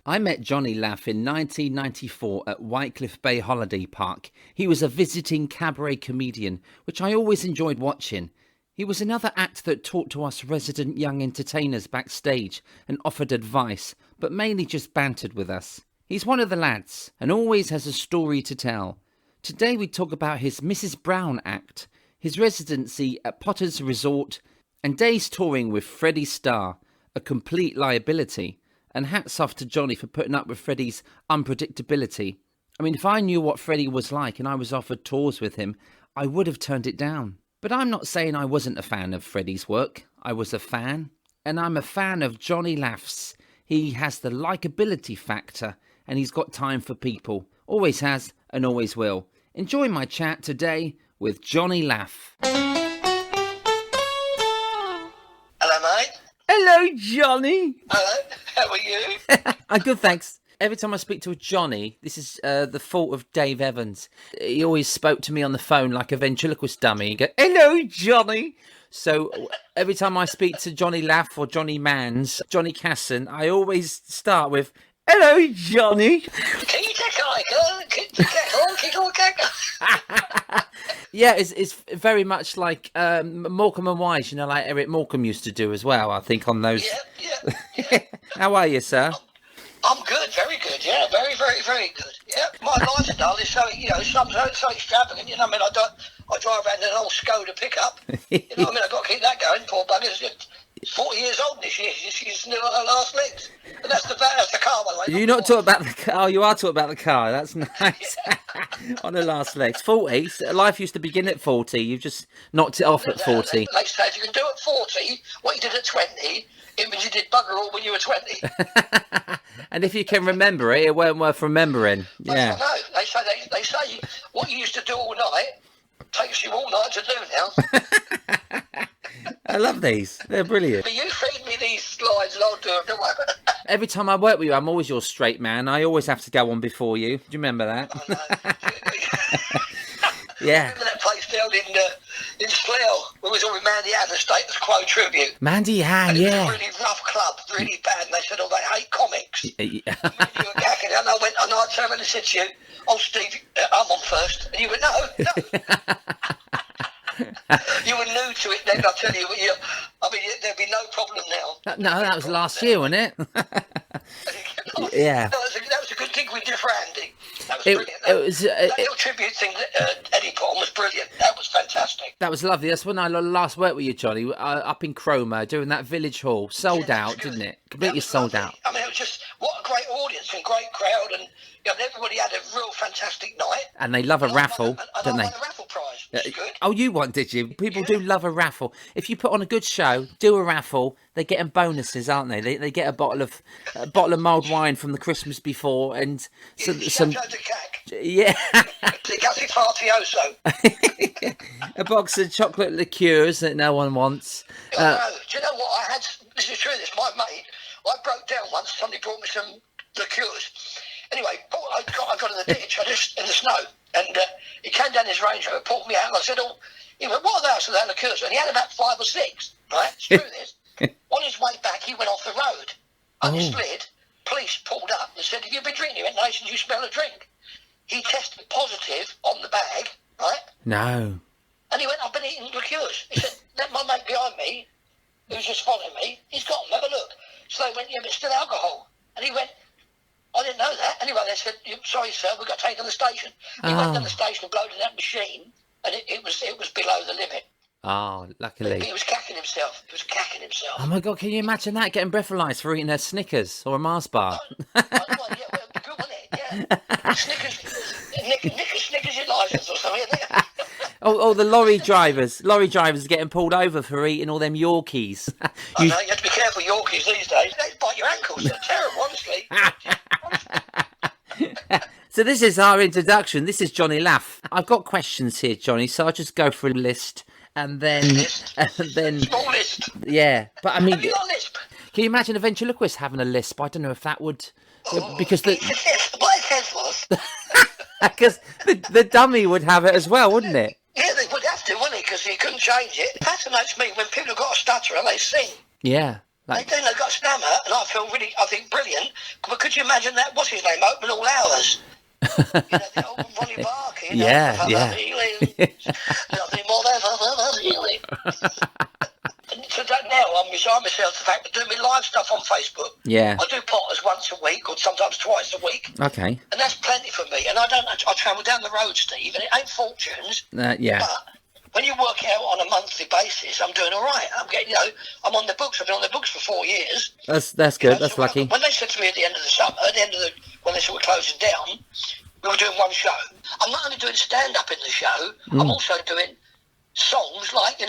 I met Johnny Laff in 1994 at Whitecliff Bay Holiday Park. He was a visiting cabaret comedian, which I always enjoyed watching. He was another act that talked to us resident young entertainers backstage and offered advice, but mainly just bantered with us. He's one of the lads and always has a story to tell. Today we talk about his Mrs. Brown act, his residency at Potter's Resort, and days touring with Freddie Starr, a complete liability. And hats off to Johnny for putting up with Freddie's unpredictability. I mean, if I knew what Freddie was like and I was offered tours with him, I would have turned it down. But I'm not saying I wasn't a fan of Freddie's work. I was a fan. And I'm a fan of Johnny Laff's. He has the likability factor and he's got time for people. Always has and always will. Enjoy my chat today with Johnny Laff. Hello, mate. Hello, Johnny. Hello. How are you? I'm good, thanks. Every time I speak to a Johnny, this is the fault of Dave Evans. He always spoke to me on the phone like a ventriloquist dummy. He'd go, hello, Johnny. So every time I speak to Johnny Laff or Johnny Mans, Johnny Casson, I always start with, hello, Johnny. Yeah, it's very much like Morecambe and Wise, you know, like Eric Morecambe used to do as well, I think, on those. Yeah. How are you, sir? I'm good, very good, yeah, very, very, very good. Yeah, my lifestyle is so, so extravagant, you know, I mean, I drive around in an old Skoda pickup, you know, I mean, I've got to keep that going, poor bugger's 40 years old this year, she's near her last legs, and that's the car, by the way. You're not talking about the car, oh, you are talking about the car, that's nice. On the last legs. 40, life used to begin at 40, you've just knocked it off at 40. They say if you can do at 40 what you did at 20, it means you did bugger all when you were 20. And if you can remember it, it weren't worth remembering. Yeah. No, they say what you used to do all night takes you all night to do now. I love these. They're brilliant. But you feed me these slides and I'll do them, don't worry. Every time I work with you, I'm always your straight man. I always have to go on before you. Do you remember that? Yeah. Remember that place down in Slough where we was all with Mandy Ann, the Status Quo tribute? Mandy Ann, yeah. It was a really rough club, really bad, and they said, they hate comics. Yeah. You were gagging, and I turned around and said to you, oh, Steve, I'm on first. And you went, no. You were new to it then, I'll tell you. There'd be no problem now. No, that was last year, wasn't it? Yeah. That was a good gig we did for Andy. That was brilliant. That little tribute thing that Eddie put on was brilliant. That was fantastic. That was lovely. That's when I last worked with you, Johnny, up in Cromer, doing that Village Hall. Sold out, didn't it? Completely sold out. I mean, it was just, what a great audience and great crowd, and everybody had a real fantastic night. And they love a raffle, don't they? I won the raffle prize, which is good. Oh, you won, did you? People do love a raffle. If you put on a good show, do a raffle, they get them bonuses, aren't they? They get a bottle of mulled wine from the Christmas before, and some yeah, a box of chocolate liqueurs that no one wants. Do you know what I had? This is true. This my mate. I broke down once. Somebody brought me some liqueurs. Anyway, I got in the ditch. In the snow, and he came down his Range Rover, pulled me out, and I said, "Oh," he went, "What are those?" And liqueurs, and he had about 5 or 6. Right? Screw this. On his way back, he went off the road. On his slid, police pulled up and said, "Have you been drinking?" He went, "No." He said, "You smell a drink." He tested positive on the bag, right? No. And he went, "I've been eating liqueurs." He said, "That my mate behind me, who's just following me, he's got them. Have a look." So they went, "Yeah, but it's still alcohol." And he went, "I didn't know that." Anyway, they said, "Sorry, sir, we've got to take you to the station." He went to the station and blowed in that machine, and it was below the limit. Oh, luckily. He was cacking himself. Oh my God, can you imagine that? Getting breathalyzed for eating a Snickers or a Mars bar. Yeah, well, it'd be good, wouldn't it? Yeah. Snickers your license or something. Oh, the lorry drivers getting pulled over for eating all them Yorkies. I know, you have to be careful Yorkies these days. They bite your ankles. They're terrible, honestly. So this is our introduction. This is Johnny Laff. I've got questions here, Johnny, so I'll just go through a list and then... Small list. Yeah, but I mean... Have you got a lisp? Can you imagine a ventriloquist having a lisp? I don't know if that would... Because what it says was... Because the dummy would have it as well, wouldn't it? Yeah, they would have to, wouldn't it? Because he couldn't change it. It fascinates me when people have got a stutter and they sing. Yeah. They do. They've got Stammer, and I think brilliant. But could you imagine that? What's his name? Open all hours. The old Ronnie Barker. Yeah. Nothing more than so that now I'm resigning myself to the fact of doing my live stuff on Facebook. Yeah. I do Potters once a week, or sometimes twice a week. Okay. And that's plenty for me. And I travel down the road, Steve, and it ain't fortunes. Yeah. But when you work out on a monthly basis, I'm doing all right. I'm getting, I'm on the books. I've been on the books for 4 years. That's good. That's lucky. When they said to me at the end of the summer, when they said we're closing down, we were doing one show. I'm not only doing stand-up in the show, I'm also doing songs like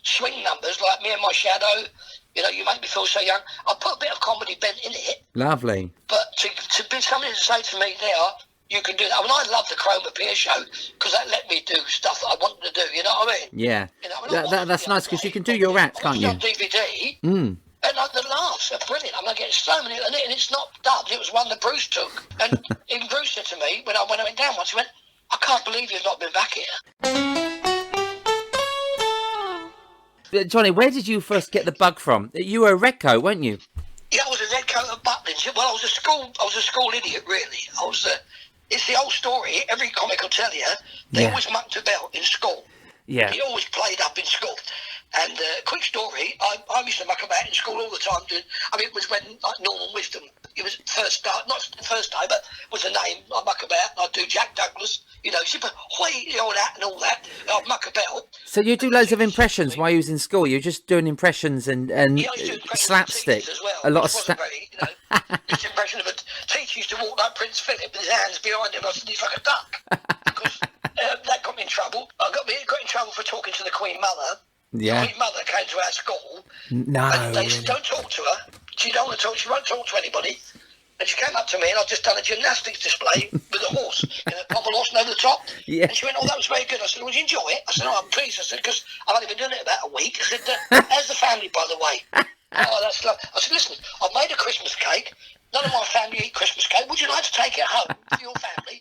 swing numbers like Me and My Shadow, You Make Me Feel So Young. I put a bit of comedy bent in it. Lovely. But to be somebody to say to me there, you can do that. I mean, I love the Chroma Pier show because that let me do stuff that I wanted to do, you know what I mean? Yeah. That's nice because you can do your act, can't you? On DVD. And the laughs are brilliant. I mean, I get so many, and it's not dubbed. It was one that Bruce took. And even Bruce said to me, when I went down once, he went, I can't believe you've not been back here. Johnny, where did you first get the bug from? You were a redcoat, weren't you? Yeah, I was a redcoat at Butlins. Well, I was a school idiot, really. It's the old story. Every comic will tell you. They always mucked about in school. Yeah. He always played up in school. And quick story, I used to muck about in school all the time. It was when Norman Wisdom, it was first start, not first day, but was a name. I'd muck about, and I'd do Jack Douglas, super all that and all that. And I'd muck about. So you do loads of impressions while you was in school? You're just doing impressions and slapstick? As well, a lot of this impression of a teacher used to walk like Prince Philip with his hands behind him. I said, he's like a duck. Because that got me in trouble. I got in trouble for talking to the Queen Mother. Yeah. The Queen Mother came to our school. No. And they said, don't talk to her. She won't talk to anybody. And she came up to me and I'd just done a gymnastics display with a horse, a pommel horse over the top. Yeah. And she went, that was very good. I said, well, did you enjoy it? I said, I'm pleased. I said, because I've only been doing it about a week. I said, how's the family, by the way? That's lovely. I said, listen, I've made a Christmas cake. None of my family eat Christmas cake. Would you like to take it home for your family?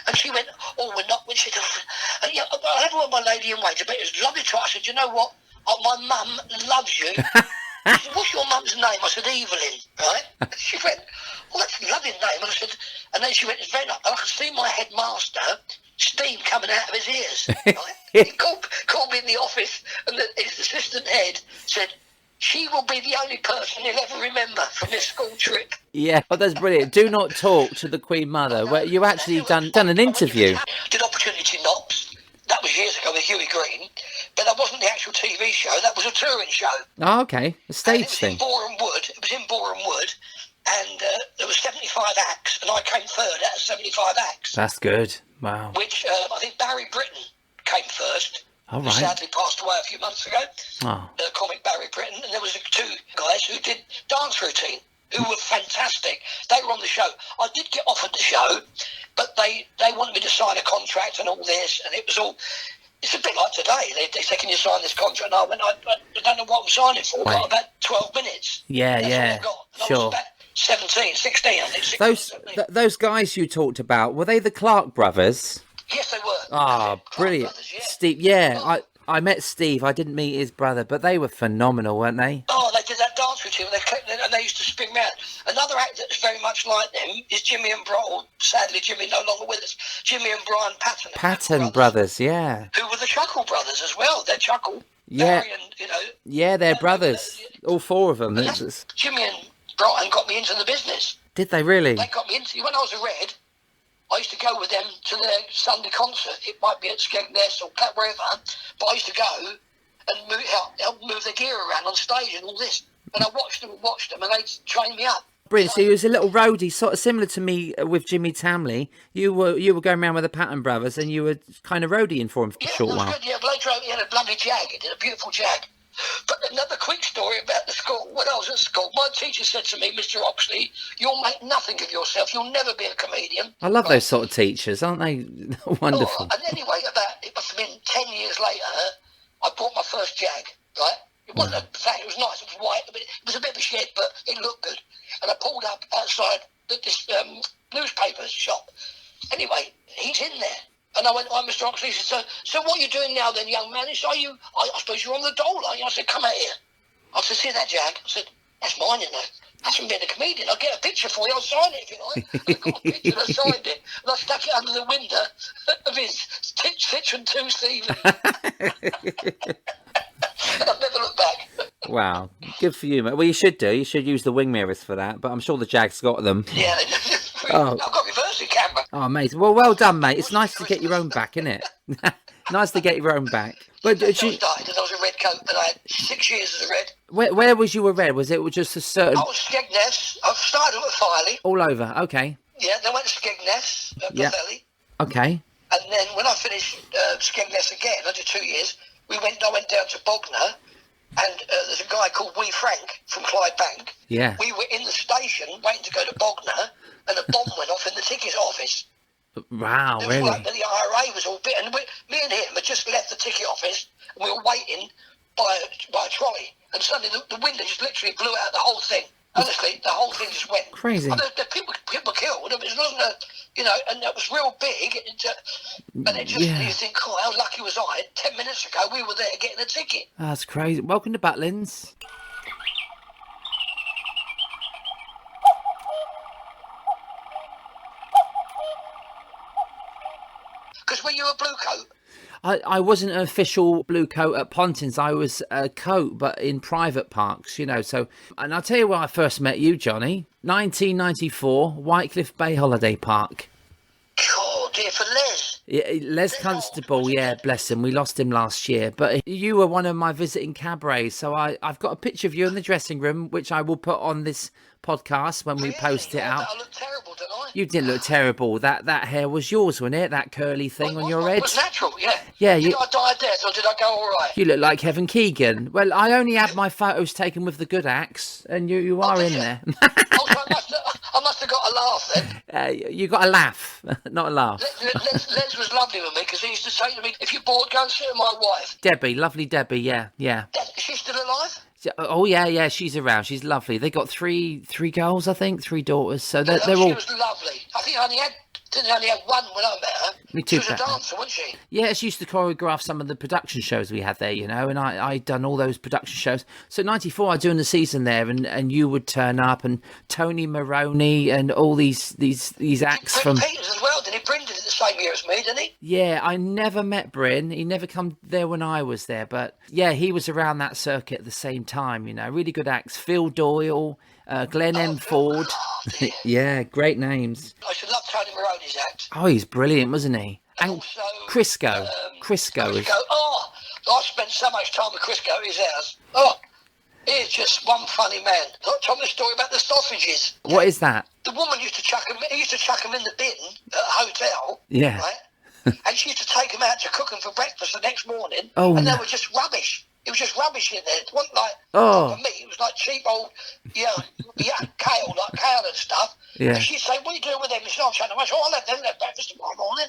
And she went, we're not. She said, I had one with my lady in waiting, but it was lovely to her. I said, you know what? My mum loves you. She said, what's your mum's name? I said, Evelyn, right? And she went, that's a lovely name. And I said, and then she went, it's very nice. And I could see my headmaster, steam coming out of his ears. Right? He called me in the office, and his assistant head said, she will be the only person he'll ever remember from this school trip. Yeah, that's brilliant. Do not talk to the Queen Mother. Where you actually done an interview. Did Opportunity Knocks. That was years ago with Huey Green. But that wasn't the actual TV show. That was a touring show. Oh, okay. A stage thing. It was in Boreham Wood. And there was 75 acts. And I came third out of 75 acts. That's good. Wow. Which I think Barry Britton came first. All right. Who sadly passed away a few months ago. Oh. Comic Barry Britton. And there was two guys who did dance routine, who were fantastic. They were on the show. I did get offered the show, but they wanted me to sign a contract and all this, and it was all... It's a bit like today. They say, can you sign this contract? And I went, I don't know what I'm signing for. I've got about 12 minutes. Yeah, That's yeah. all I've got. And sure. I was about 16, I think. Those guys you talked about, were they the Clark brothers? Yes, they were. Ah, brilliant. Brothers, yeah. Steve, I met Steve. I didn't meet his brother, but they were phenomenal, weren't they? Oh, they did that dance routine and they used to spin round. Another act that's very much like them is Jimmy and Brian. Sadly, Jimmy no longer with us. Jimmy and Brian Patton. Patton brothers, yeah. Who were the Chuckle brothers as well. They're Chuckle. Yeah. Barry and, yeah, they're brothers. All four of them. Jimmy and Brian got me into the business. Did they really? They got me into... When I was a Red, I used to go with them to their Sunday concert. It might be at Skegness or wherever, but I used to go and help move their gear around on stage and all this. And I watched them, and they trained me up. Brilliant. So you was a little roadie, sort of similar to me with Jimmy Tamley. You were going around with the Patton brothers, and you were kind of roadieing for him for a short while. Good, yeah, but he had a lovely Jag. He did a beautiful Jag. But another quick story about the school. When I was at school, my teacher said to me, Mr. Oxley, you'll make nothing of yourself. You'll never be a comedian. I love those sort of teachers, aren't they? Wonderful. And anyway, it must have been 10 years later, I bought my first Jag, right? It wasn't a fact, it was nice, it was white, but it was a bit of a shed, but it looked good. And I pulled up outside this newspaper shop. Anyway, he's in there. And I went, Mr. Oxley, he said, so what are you doing now then, young man? He said, I suppose you're on the dole, aren't you? I said, come out here. I said, see that, Jag? I said, that's mine, you know. That's from being a comedian. I'll get a picture for you. I'll sign it if you like. And I got a picture and I signed it. And I stuck it under the window of his Citroen 2CV. And I've never looked back. Wow, good for you, mate. Well, you should do. You should use the wing mirrors for that, but I'm sure the Jag's got them. Yeah, I've got reversing camera. Oh, amazing. Well done, mate. It's nice to get your own back, isn't it? Nice to get your own back. But I started, and I was a red coat, and I had 6 years as a red. Where was you a red? Was it just a certain... I was Skegness. I started at Filey. All over, okay. Yeah, then went to Skegness at Bothelli. Okay. And then when I finished Skegness again, I did 2 years, I went down to Bognor, and there's a guy called Wee Frank from Clydebank. Yeah. We were in the station waiting to go to Bognor, and a bomb went off in the ticket office. Wow, really? Like, the IRA was all bit, and me and him had just left the ticket office, and we were waiting by a trolley, and suddenly the window just literally blew out the whole thing. Honestly, the whole thing just went crazy. And the people killed. It wasn't and it was real big. And it just you think, oh, how lucky was I? 10 minutes ago, we were there getting a ticket. That's crazy. Welcome to Butlins. Because were you a blue coat? I wasn't an official blue coat at Pontins. I was a coat, but in private parks, So, and I'll tell you where I first met you, Johnny. 1994, Whitecliff Bay Holiday Park. Oh, dear, for Les. Yeah, Les Constable, bless him. We lost him last year. But you were one of my visiting cabarets. So I've got a picture of you in the dressing room, which I will put on this podcast when we post it out. I look terrible, didn't I? You didn't look terrible. That hair was yours, wasn't it? That curly thing on your head. It was natural, yeah. Yeah. Did I dye dead or did I go all right? You look like Kevin Keegan. Well, I only had my photos taken with the good axe, and you are in there. I must have got a laugh then. You got a laugh, not a laugh. Les was lovely with me because he used to say to me, if you're bored, go and sit with my wife. Debbie, lovely Debbie, yeah. Is she still alive? Oh yeah, she's around. She's lovely. They got three girls, I think, 3 daughters. So they're she all. She was lovely. I think I only had one when I met her. Me too. She was a dancer, wasn't she? Yeah, she used to choreograph some of the production shows we had there, and I'd done all those production shows. So 94, I was doing the season there, and you would turn up, and Tony Maroney, and all these acts from. Peters as well, did he? Bryn did it the same year as me, didn't he? Yeah, I never met Bryn. He never come there when I was there, but yeah, he was around that circuit at the same time. Really good acts. Phil Doyle, Glenn M. Ford. Yeah, great names. I should love Tony Maroney's act. Oh, he's brilliant, wasn't he? And also, Crisco. Crisco is. Oh, I spent so much time with Crisco at his house. Oh, he's just one funny man. Tell me a story about the sausages. What is that? The woman used to chuck them. He used to chuck them in the bin at a hotel. Yeah. Right. And she used to take them out to cook them for breakfast the next morning. Oh, and they were just rubbish. It was just rubbish in there. It wasn't like for me. It was like cheap old, kale and stuff. Yeah. And she'd say, "What are you doing with them?" She said, "I'm trying to I'll let them have breakfast tomorrow morning."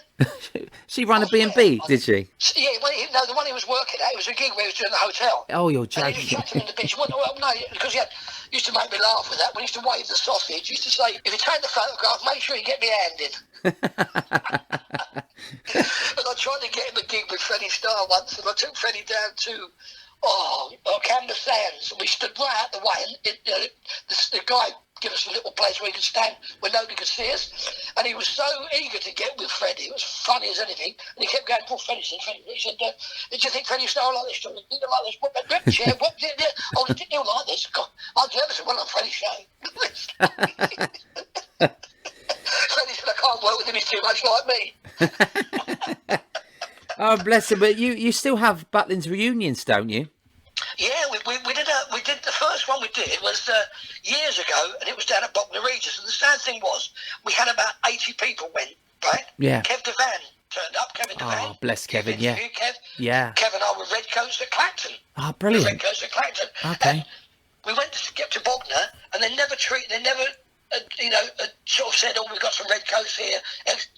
She ran a B&B, did she? Yeah, the one he was working at, it was a gig where he was doing the hotel. Oh, you're joking. And he just chucked him in the bin. She went, well, no, because he used to make me laugh with that. When he used to wave the sausage, he used to say, "If you take the photograph, make sure you get me hand in." And I tried to get him a gig with Freddie Starr once, and I took Freddie down to Camden Sands, and we stood right out the way, and the guy gave us a little place where he could stand where nobody could see us, and he was so eager to get with Freddie. It was funny as anything, and he kept going, "Poor Freddie," he said, "Did you think Freddie Starr like this? Did you like this? What chair? What did you? Oh, didn't you like this? God, I'll do everything well on Freddie's show." Freddie said, "I can't work with him, he's too much like me." Oh, bless him. But you still have Butlins reunions, don't you? Yeah, we did the first one we did was years ago, and it was down at Bognor Regis. And the sad thing was, we had about 80 people went, right? Yeah. Kev Devan turned up, Kevin Devan. Oh, bless Kevin, yeah. Kev. Yeah. Kev and I were red coats at Clacton. Oh, brilliant. Red coats at Clacton. Okay. And we went to get to Bognor, and they never sort of said, "Oh, we've got some red coats here."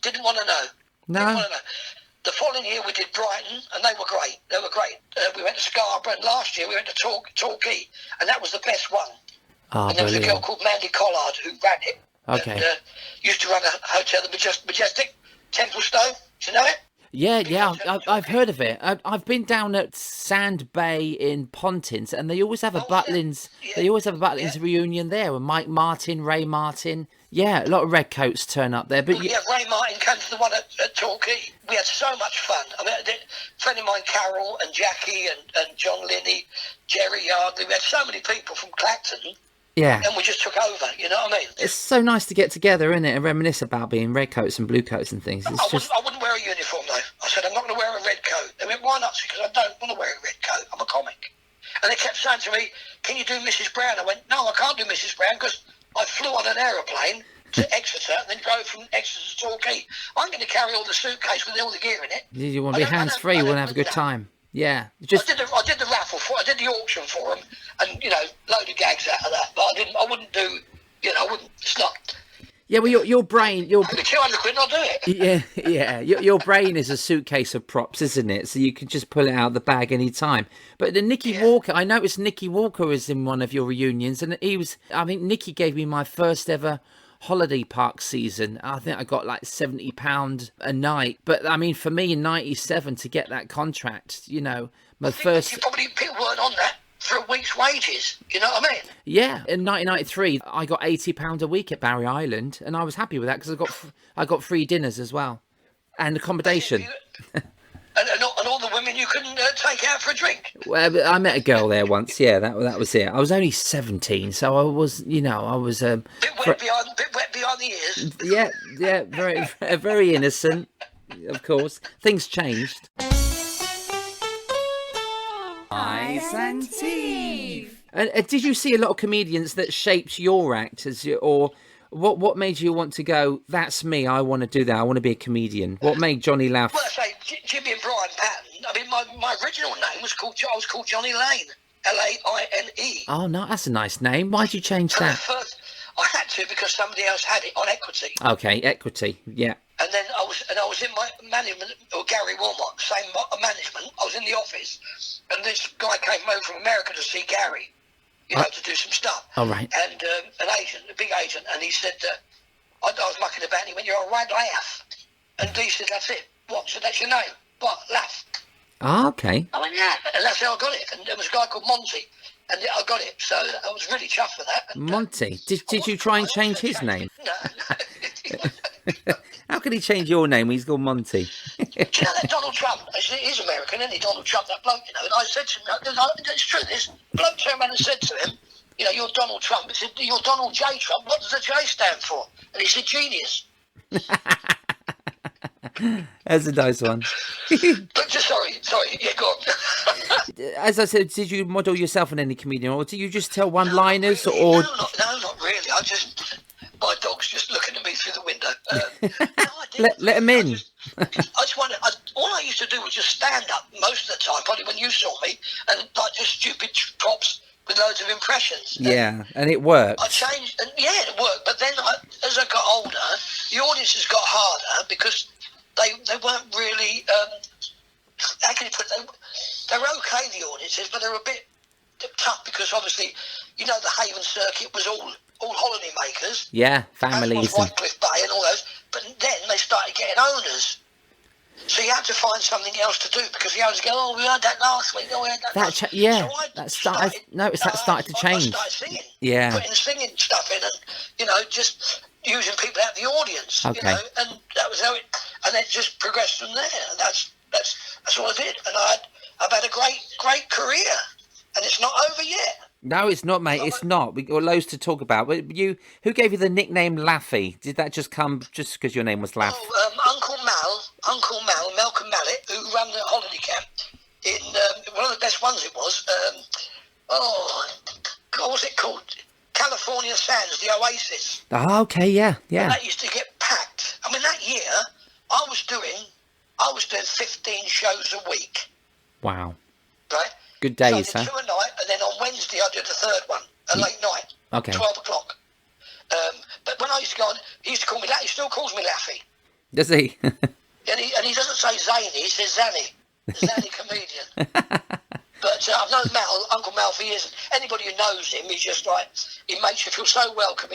Didn't want to know. No. Didn't want to know. The following year we did Brighton, and they were great. We went to Scarborough, and last year we went to Torquay, and that was the best one. Oh, and there was a girl called Mandy Collard who ran it. Okay. And, used to run a hotel, the Majestic, Templestowe. Do you know it? Yeah, I've heard of it. I've been down at Sand Bay in Pontins, and they always have a Butlins. Yeah, They always have a yeah. Butlins reunion there with Mike Martin, Ray Martin. Yeah, a lot of redcoats turn up there. But Oh, yeah, Ray Martin came to the one at Torquay. We had so much fun. I mean, a friend of mine, Carol and Jackie and John Linney, Jerry Yardley. We had so many people from Clacton, yeah, and we just took over. You know what I mean? it's so nice to get together, isn't it, and reminisce about being redcoats and blue coats and things. It's just I wouldn't wear a uniform though. I said I'm not going to wear a red coat. They went, why not? Because I don't want to wear a red coat. I'm a comic. And they kept saying to me, can you do Mrs. Brown? I went, no, I can't do Mrs. Brown because I flew on an aeroplane to Exeter and then drove from Exeter to Torquay. I'm going to carry all the suitcase with all the gear in it. you want to be hands free. You want to have a good time. Yeah, just I did the raffle I did the auction for them, and load of gags out of that. But I wouldn't do, it's not. yeah. Well, your brain, For 200 quid, I'll do it. yeah. Your brain is a suitcase of props, isn't it? So you can just pull it out of the bag any time. But the Nicky Walker, I noticed Nicky Walker was in one of your reunions, and I think Nicky gave me my first ever holiday park season. I think I got like £70 a night. But I mean, for me in '97 to get that contract, my first. People weren't on that for a week's wages. You know what I mean? Yeah, in 1993, I got £80 a week at Barry Island, and I was happy with that because I got free dinners as well, and accommodation. And all the women you couldn't take out for a drink. Well, I met a girl there once. Yeah, that was it. I was only 17, so I was, I was bit wet behind the ears. yeah, very, very innocent. Of course, things changed. Eyes and teeth. And did you see a lot of comedians that shaped your act, or what made you want to go? That's me. I want to do that. I want to be a comedian. What made Johnny Laff? Well, I say Jimmy and Brian Patton. I mean, my original name was called Johnny Lane, Laine. Oh no, that's a nice name. Why'd you change that? First, I had to because somebody else had it on Equity. Okay, Equity. Yeah. And then I was in my management, or Gary Wilmot, same management. I was in the office, and this guy came over from America to see Gary, to do some stuff. All right. And an agent, a big agent, and he said, I was mucking about, and he went, you're a right laugh. And he said, that's it. What? So that's your name? What? Laugh. Oh, okay. I went, yeah. And that's how I got it. And there was a guy called Monty, and I got it. So I was really chuffed for that. And, Monty. Did you try and change his name? No. How could he change your name when he's called Monty? Do you know that Donald Trump, he's American, isn't he, Donald Trump, that bloke, and I said to him, it's true, this bloke turned around and said to him, you're Donald Trump. He said, you're Donald J. Trump. What does the J stand for? And he said, genius. That's a nice one. But sorry, yeah, go on. As I said, did you model yourself on any comedian, or do you just tell one-liners, or? No, not really. My dog's just looking at me through the window. Let him in. I just wondered, all I used to do was just stand up most of the time, probably when you saw me, and like just stupid props with loads of impressions. Yeah, and it worked. I changed, and yeah, it worked. But then as I got older, the audiences got harder because they weren't really, how can you put it? They were okay, the audiences, but they were a bit tough because obviously, the Haven circuit was all holiday makers. Yeah, families. Wycliffe Bay and all those. But then they started getting owners. So you had to find something else to do because the owners go, oh, we had that last week. Oh, we had that last week. Yeah, so I noticed that started to change. I started singing. Yeah. Putting singing stuff in and, just using people out of the audience. Okay. And that was how it, and it just progressed from there. And that's all I did. And I've had a great career. And it's not over yet. No, it's not, mate. It's not. We got loads to talk about. But who gave you the nickname Laffy? Did that just come just because your name was Laff? Oh, Uncle Mal, Malcolm Mallet, who ran the holiday camp in one of the best ones. It was. What was it called? California Sands, the Oasis. Oh, okay, yeah. And that used to get packed. I mean, that year I was doing 15 shows a week. Wow. Right. Good days, so I did 2 a night, and then on Wednesday I did the third one, a late night, okay. 12 o'clock. But when I used to go on, he used to call me that. He still calls me Laffy. Does he? and he doesn't say Zany, he says Zanny. Zanny comedian. But I've known Uncle Mal for years. Anybody who knows him, he's just like, he makes you feel so welcome,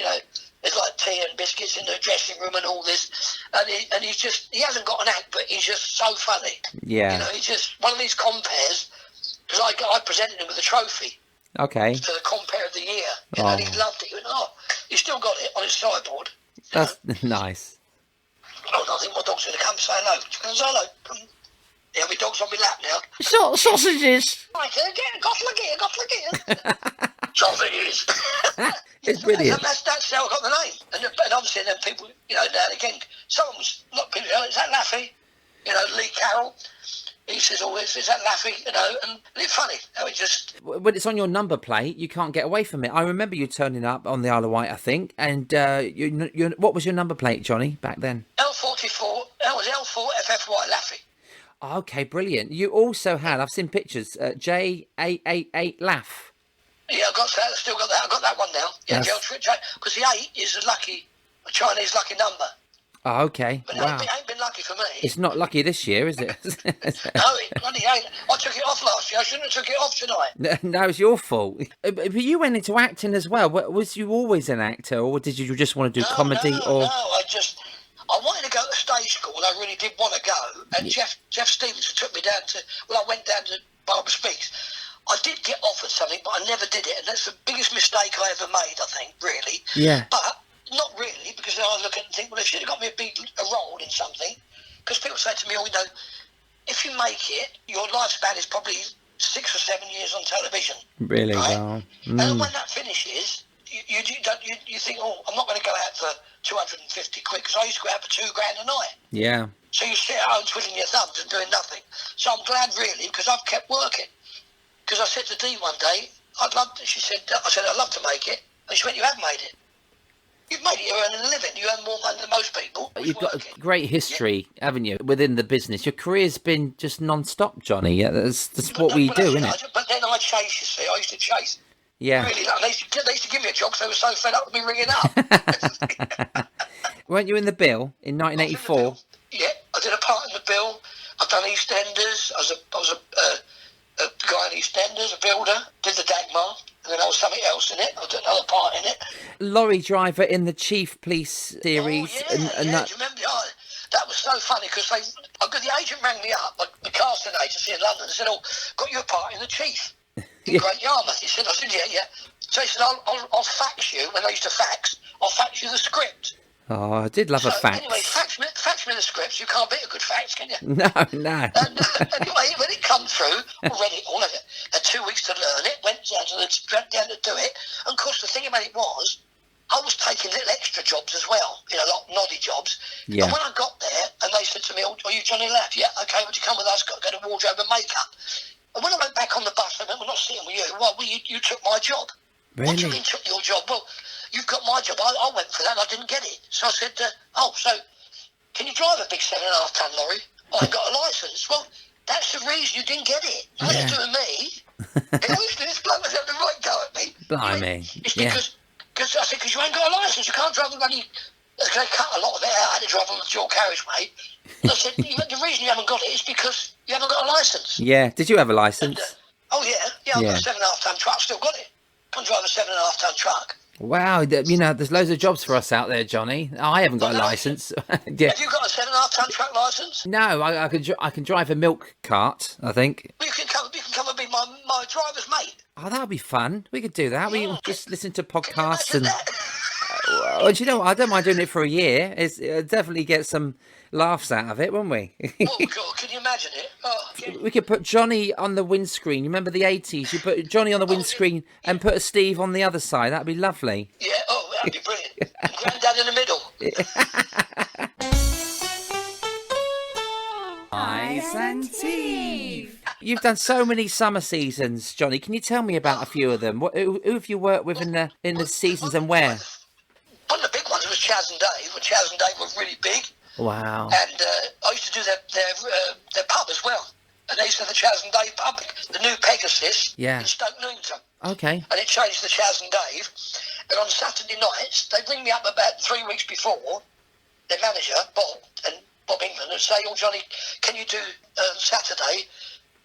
There's like tea and biscuits in the dressing room and all this, and he hasn't got an act, but he's just so funny. Yeah. You know, he's just one of these compares, because I presented him with a trophy. Okay. For the compare of the year. You know, and he loved it. He went, he's still got it on his sideboard. That's nice. Oh, I think my dog's going to come say hello. Come say hello. Come. Yeah, my dog's on my lap now. Sausages! Right, again, goffle again. Sausages. It's brilliant. And that's how I got the name. And obviously then people, you know, now and again, someone's, not people, is that Laffy? You know, Lee Carroll. He says always, is that Laffy? You know, and it's funny how it just... When it's on your number plate, you can't get away from it. I remember you turning up on the Isle of Wight, I think, and what was your number plate, Johnny, back then? L44, that was L4FFY, Laffy. Okay, brilliant. You also had, I've seen pictures, J888 Laff. Yeah, I've still got that. I've got that one now. Yeah, because the 8 is a Chinese lucky number. Oh, okay. But wow. It ain't been lucky for me. It's not lucky this year, is it? No, it bloody ain't. I took it off last year. I shouldn't have took it off tonight. No, it's your fault. But you went into acting as well. Was you always an actor, or did you just want to do comedy? No, I wanted to go to stage school, and I really did want to go. And Jeff Stevenson took me down I went down to Barbara Speaks. I did get offered something, but I never did it. And that's the biggest mistake I ever made, I think, really. Yeah. But not really, because then I look at it and think, well, if she'd have got me a role in something, because people say to me, oh, you know, if you make it, your lifespan is probably 6 or 7 years on television. Really? Right? Wow. And when that finishes, you think, oh, I'm not going to go out for 250 quid, because I used to go out for $2,000 a night. Yeah. So you sit at home twiddling your thumbs and doing nothing. So I'm glad, really, because I've kept working. Because I said to Dee one day, I said, I'd love to make it. And she went, you have made it. You've made it, you're earning a living. You earn more money than most people. You've got a great history, haven't you, within the business? Your career's been just non-stop, Johnny. Yeah, that's what we do, isn't it? But then I chase, you see. I used to chase. Yeah. Really, they used to give me a job because they were so fed up with me ringing up. Weren't you in the Bill in 1984? Yeah, I did a part in the Bill. I've done EastEnders. I was a guy in EastEnders, a builder. Did the Dagmar. And then I was something else in it. I did another part in it. Lorry driver in the Chief Police series. Oh, yeah, and that... Do you remember? That was so funny because the agent rang me up, the casting agency in London, and said, oh, got you a part in the Chief in Great Yarmouth. I said, yeah. So he said, I'll fax you. When I used to fax, I'll fax you the script. Oh, I did love a fax. Anyway, fax me the scripts. You can't beat a good fax, can you? No. And anyway, when it come through, I read it all. Had 2 weeks to learn it. Went down to do it. And of course, the thing about it was, I was taking little extra jobs as well. You know, like noddy jobs. Yeah. And when I got there, and they said to me, "Oh, are you Johnny Laff? Yeah, okay. Would you come with us? Got to go to wardrobe and makeup." And when I went back on the bus, I went, "We're not sitting with you. Well, you took my job." Really? What do you mean took your job? Well, you've got my job. I went for that and I didn't get it. So I said, so can you drive a big 7.5 ton lorry? I got a licence. Well, that's the reason you didn't get it. Nothing to do with me. It was this bloke was having the right go at me. Blimey. It's because I said, because you ain't got a licence. You can't drive the bloody... They cut a lot of it out. I had to drive on the dual carriageway. I said, the reason you haven't got it is because you haven't got a licence. Yeah. Did you have a licence? Yeah, I've got a 7.5 ton truck. I've still got it. Can't drive a 7.5 ton truck. Wow, you know, there's loads of jobs for us out there, Johnny. I haven't got a licence. Yeah. Have you got a 7.5 ton truck licence? No, I can drive a milk cart, I think. Well, you can come and be my driver's mate. Oh, that would be fun. We could do that. We just listen to podcasts Can you and... imagine Well, do you know what? I don't mind doing it for a year. It'll definitely get some laughs out of it, won't we? Oh, God, can you imagine it? Oh, we could put Johnny on the windscreen. You remember the 80s? You put Johnny on the windscreen and put Steve on the other side. That'd be lovely. Yeah, that'd be brilliant. And Grandad in the middle. Ice and Steve. You've done so many summer seasons, Johnny. Can you tell me about a few of them? Who have you worked with in the seasons and where? One of the big ones was Chaz and Dave. When Chaz and Dave were really big. Wow. And I used to do their pub as well. And they used to have the Chaz and Dave pub, the new Pegasus in Stoke Newington. Okay. And it changed to Chaz and Dave. And on Saturday nights, they bring me up about 3 weeks before, their manager, Bob England, and say, oh, Johnny, can you do Saturday?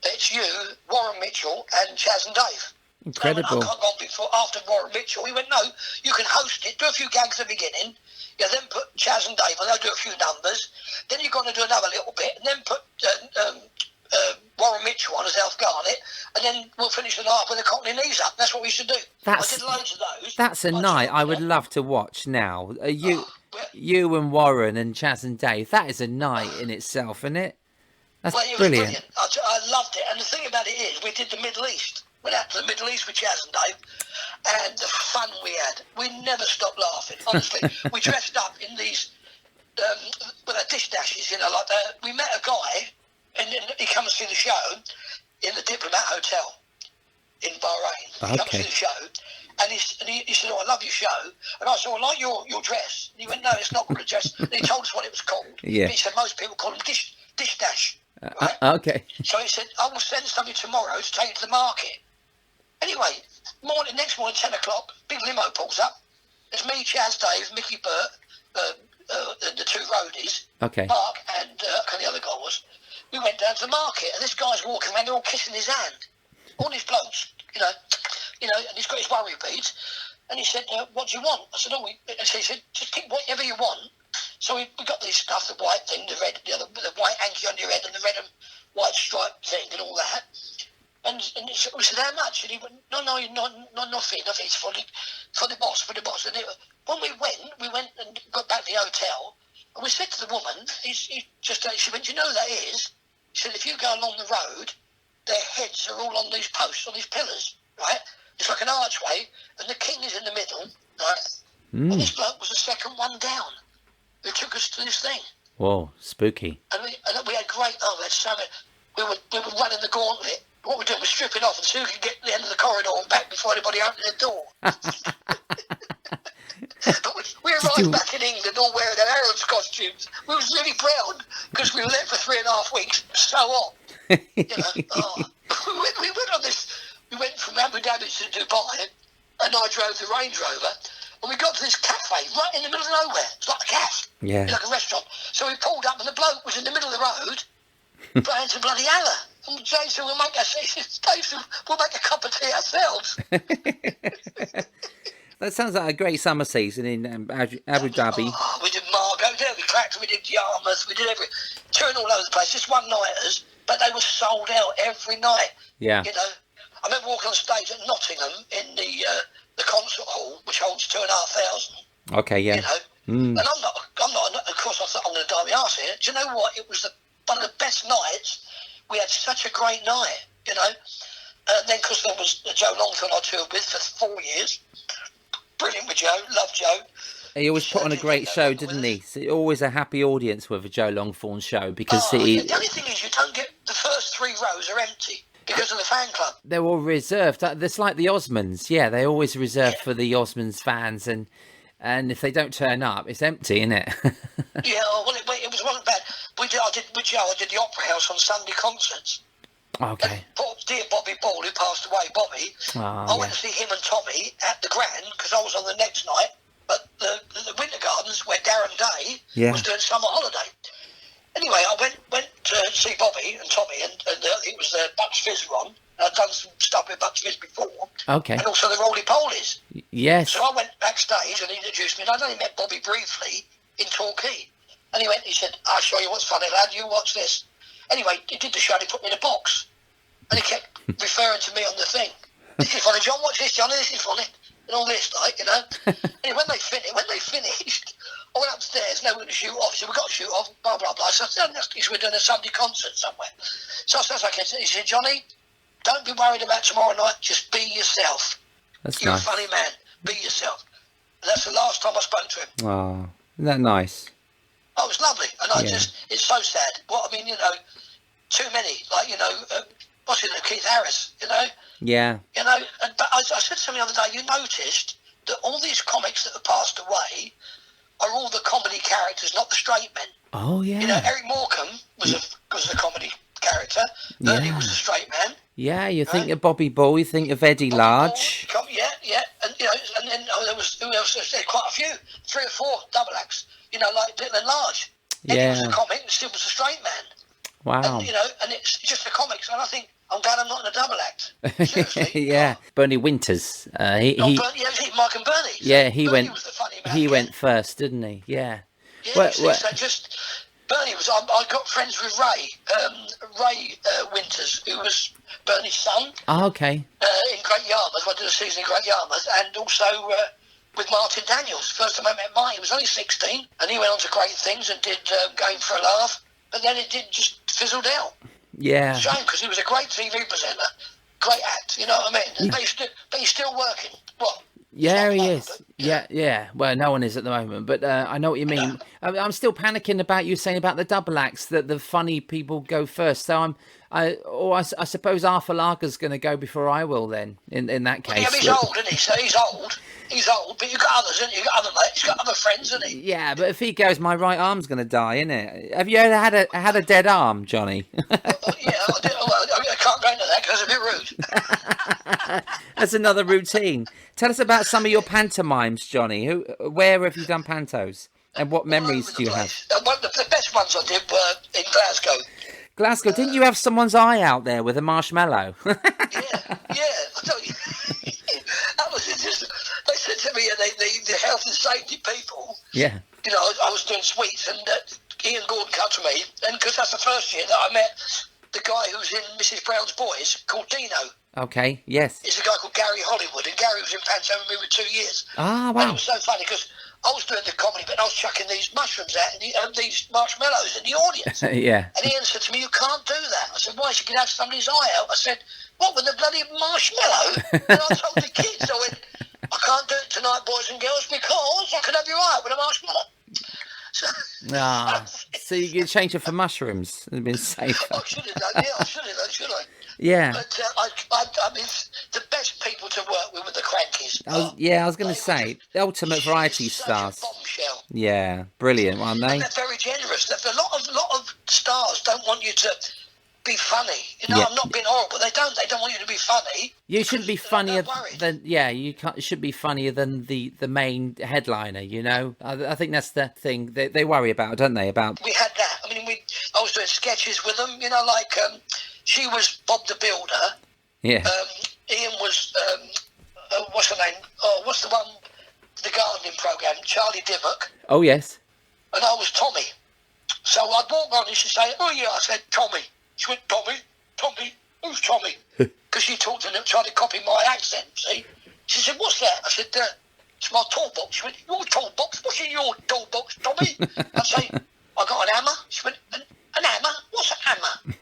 It's you, Warren Mitchell, and Chaz and Dave. I went, I Incredible. can't go on before, after Warren Mitchell. He went, no, you can host it, do a few gags at the beginning, then put Chaz and Dave on, they'll do a few numbers, then you're going to do another little bit, and then put Warren Mitchell on as Alf Garnett, and then we'll finish the night with the Cockney knees up. That's what we should do. I did loads of those. That's a night I would love to watch now. You and Warren and Chaz and Dave. That is a night in itself, isn't it? That's Well, it was brilliant. I loved it. And the thing about it is, we did the Middle East. Went out to the Middle East with Chaz and Dave, and the fun we had. We never stopped laughing, honestly. We dressed up in these, with our dish dashes, like that. We met a guy, and he came to see the show in the Diplomat Hotel in Bahrain. He came to see the show, and he said, "Oh, I love your show." And I said, "I like your dress." And he went, "No, it's not called a dress." And he told us what it was called. Yeah. But he said, most people call them dish dash. Right? Okay. So he said, "I will send something tomorrow to take it to the market." Anyway, next morning, 10 o'clock, big limo pulls up. There's me, Chaz, Dave, Mickey Burt, the two roadies, Okay. Mark, and the other guy was. We went down to the market, and this guy's walking around, they're all kissing his hand. All these blokes, and he's got his worry beads. And he said, "What do you want?" I said, and so he said, "Just pick whatever you want." So we got this stuff, the white thing, the red, the white hanky on your head, and the red and white stripe thing, and all that. And we said, "How much?" And he went, "No, nothing. It's for the boss, And when we went and got back to the hotel, and we said to the woman, she went, "Do you know who that is?" She said, "If you go along the road, their heads are all on these posts, on these pillars, right? It's like an archway, and the king is in the middle, right? And this bloke was the second one down, who took us to this thing." Whoa, spooky. And we had we had so many. We were running the gauntlet. What we're doing was stripping off until we could get to the end of the corridor and back before anybody opened the door. But we arrived back in England all wearing our Arabs costumes. We was really proud because we were there for 3.5 weeks. It was so hot. We went on this. We went from Abu Dhabi to Dubai, and I drove the Range Rover. And we got to this cafe right in the middle of nowhere. It's like a cafe. Yeah. It's like a restaurant. So we pulled up, and the bloke was in the middle of the road, playing some bloody Allah. And Jay said, we'll make a cup of tea ourselves. That sounds like a great summer season in Abu Dhabi. Oh, we did Margot there, we Clacton, we did Yarmouth, we did touring all over the place, just one-nighters, but they were sold out every night. Yeah. I remember walking on stage at Nottingham in the concert hall, which holds 2,500. Okay, yeah. And I'm not, of course I thought I'm going to die my arse here. Do you know what? It was one of the best nights. We had such a great night, And then, because there was Joe Longthorne I toured with for 4 years. Brilliant with Joe, love Joe. He always put on a great show, didn't he? So always a happy audience with a Joe Longthorne show because the only thing is you don't get the first 3 rows are empty because of the fan club. They're all reserved. It's like the Osmonds. Yeah, they always reserve for the Osmonds fans, and if they don't turn up, it's empty, isn't it? Yeah, well, it wasn't bad. I did with Joe. I did the Opera House on Sunday concerts. Okay. And dear Bobby Ball, who passed away, Bobby, I went to see him and Tommy at the Grand because I was on the next night at the Winter Gardens where Darren Day was doing summer holiday. Anyway, I went to see Bobby and Tommy, and it was Bucks Fizz on. I'd done some stuff with Bucks Fizz before. Okay. And also the Roly Polies. Yes. So I went backstage and he introduced me, and I'd only met Bobby briefly in Torquay. And he said, "I'll show you what's funny, lad, you watch this." Anyway, he did the show and he put me in a box. And he kept referring to me on the thing. "This is funny, John, watch this, Johnny, this is funny." And all this, And when they finished, I went upstairs, and they were going to shoot off. He said, "We've got to shoot off, blah, blah, blah." So I said, "We're doing a Sunday concert somewhere." So I said, "Okay." He said, "Johnny, don't be worried about tomorrow night, just be yourself. You're nice. A funny man, be yourself." And that's the last time I spoke to him. Oh, isn't that nice? Oh, it was lovely. And it's so sad. Too many, what's his name, Keith Harris, Yeah. But I said to him the other day, you noticed that all these comics that have passed away are all the comedy characters, not the straight men. Oh, yeah. Eric Morecambe was a comedy character. Bernie was a straight man. Yeah, you think of Bobby Ball, you think of Eddie Large. Yeah. And then there was, who else? There quite a few, 3 or 4 double acts, like Little and Large. Eddie was a comic and still was a straight man. Wow. And, and it's just the comics. And I think I'm glad I'm not in a double act. Seriously. Yeah, Bernie Winters. He Mike and Bernie. yeah, Bernie was the funny man. he went first, didn't he? Yeah. Yeah, Well, so just Bernie was. I got friends with Ray Winters, who was Bernie's son. oh, okay. In Great Yarmouth. I did a season in Great Yarmouth, and also with Martin Daniels. First time I met Martin, he was only 16, and he went on to great things and did Going for a Laugh. But then it did just fizzled out. Yeah. Shame, because he was a great TV presenter, great act. You know what I mean? Yeah. But he's still working. What? Yeah, he is. Yeah. Well, no one is at the moment, but I know what you mean. I'm still panicking about you saying about the double acts, that the funny people go first. So I suppose Arthur Lager's going to go before I will then. In that case, yeah, but he's old, isn't he? So he's old. He's old, but you've got others, haven't you? You've got other mates, you've got other friends, hasn't he? Yeah, but if he goes, my right arm's going to die, isn't it? Have you ever had a dead arm, Johnny? Yeah, I did. Well, I can't go into that because it's a bit rude. That's another routine. Tell us about some of your pantomimes, Johnny. Where have you done pantos? And what memories do you have? The best ones I did were in Glasgow. Glasgow, didn't you have someone's eye out there with a marshmallow? Yeah, I tell you. That was just, they said to me, the health and safety people, Yeah. you know, I was doing sweets, and Ian Gordon cut to me, and because that's the first year that I met the guy who's in Mrs. Brown's Boys, called Dino. Okay, yes. It's a guy called Gary Hollywood, and Gary was in pantomime with me for 2 years. Ah, And wow. it was so funny because I was doing the comedy, but I was chucking these mushrooms out and these marshmallows in the audience. Yeah. And Ian said to me, "You can't do that." I said, "Why? You can have somebody's eye out." I said, "What, with the bloody marshmallow?" And I told the kids, I went, "I can't do it tonight, boys and girls, because I can have your eye out with a marshmallow." So, so you could change it for mushrooms. It'd been safer. I should have done, yeah, I should have done, should I? Yeah. But I mean, the best people to work with were the Crankies. I was going to say, the ultimate variety such stars. a bombshell. Yeah, brilliant, aren't they? And they're very generous. A lot of stars don't want you to be funny. You know, Yeah. I'm not being horrible. They don't want you to be funny. You shouldn't be funnier they're worried. than you should be funnier than the main headliner. You know, I think that's the thing they worry about, don't they? About We had that. I mean, I was doing sketches with them. You know, like she was Bob the Builder. yeah, Ian was what's her name? Oh, what's the one? The gardening program. Charlie Dimmock. oh yes, And I was Tommy. So I'd walk on and she'd say, "Oh yeah," I said, "Tommy." She went, Tommy, who's Tommy?" Because she talked and tried to copy my accent, see? She said, "What's that?" I said, "It's my toolbox." She went, "Your toolbox? What's in your toolbox, Tommy?" I say, "I got an hammer." She went, an hammer? What's a hammer?"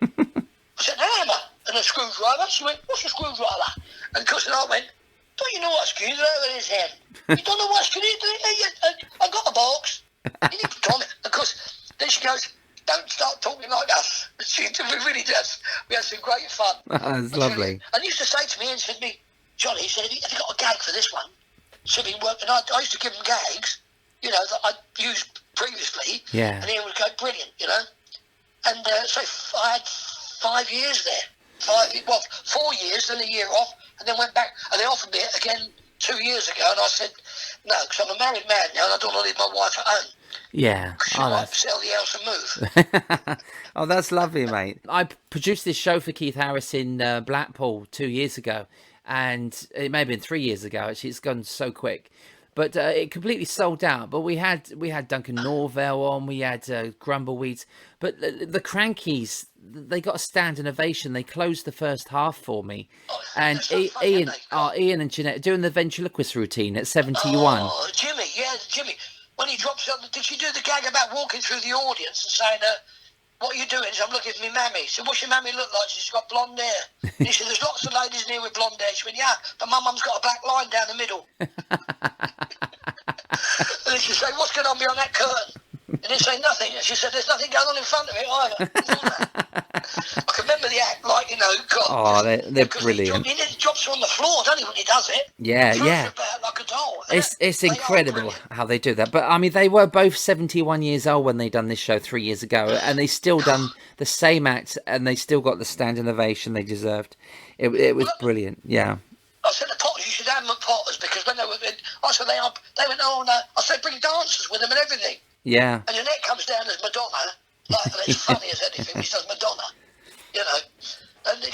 I said, "An hammer and a screwdriver." She went, "What's a screwdriver?" And of course, I went, "Don't you know what a screwdriver is, Hen? You don't know what a screwdriver is? I got a box. You need to tell me." Of course, then she goes, "Don't start talking like us." She really does. We had some great fun. that's lovely. And he used to say to me, and said to me, "Johnny," he said, "have you got a gag for this one?" So he worked, and I used to give him gags, you know, that I'd used previously. Yeah. And he would go, "Brilliant," you know. And so I had 5 years there. 4 years, then a year off, and then went back. And they offered me it again 2 years ago, and I said, "No, because I'm a married man now, and I don't want to leave my wife at home. Yeah. She Oh, might sell the house and move." oh, that's lovely, mate. I produced this show for Keith Harris in Blackpool 2 years ago, and it may have been 3 years ago. Actually, it's gone so quick, but it completely sold out. But we had Duncan Norvell on, we had Grumbleweeds, but the Crankies, they got a standing ovation. They closed the first half for me, and so funny, Ian and Jeanette doing the ventriloquist routine at 71. Oh, Jimmy. When he drops out, did she do the gag about walking through the audience and saying, "What are you doing?" She said, "I'm looking for me mammy." He said, "What's your mammy look like?" She's got blonde hair. And he said, "There's lots of ladies in here with blonde hair." She went, "Yeah, but my mum's got a black line down the middle." And then she said, "What's going on behind that curtain?" And he said, "Nothing." And she said, "There's nothing going on in front of it either." I can remember the act, like, you know, God. Oh, they're brilliant. He drops her on the floor, doesn't he, when he does it? Yeah, Throws yeah. her about like a doll. It's They are incredible brilliant. how they do that. But I mean, they were both 71 years old when they done this show 3 years ago, and they still done the same act, and they still got the standing ovation they deserved. It was brilliant. Yeah. I said the Potters, you should have them at Potters, because when they were in, I said they went, "Oh no," I said, "Bring dancers with them and everything." Yeah. And Jeanette comes down as Madonna, like, and it's funny as anything. She does Madonna, you know. and you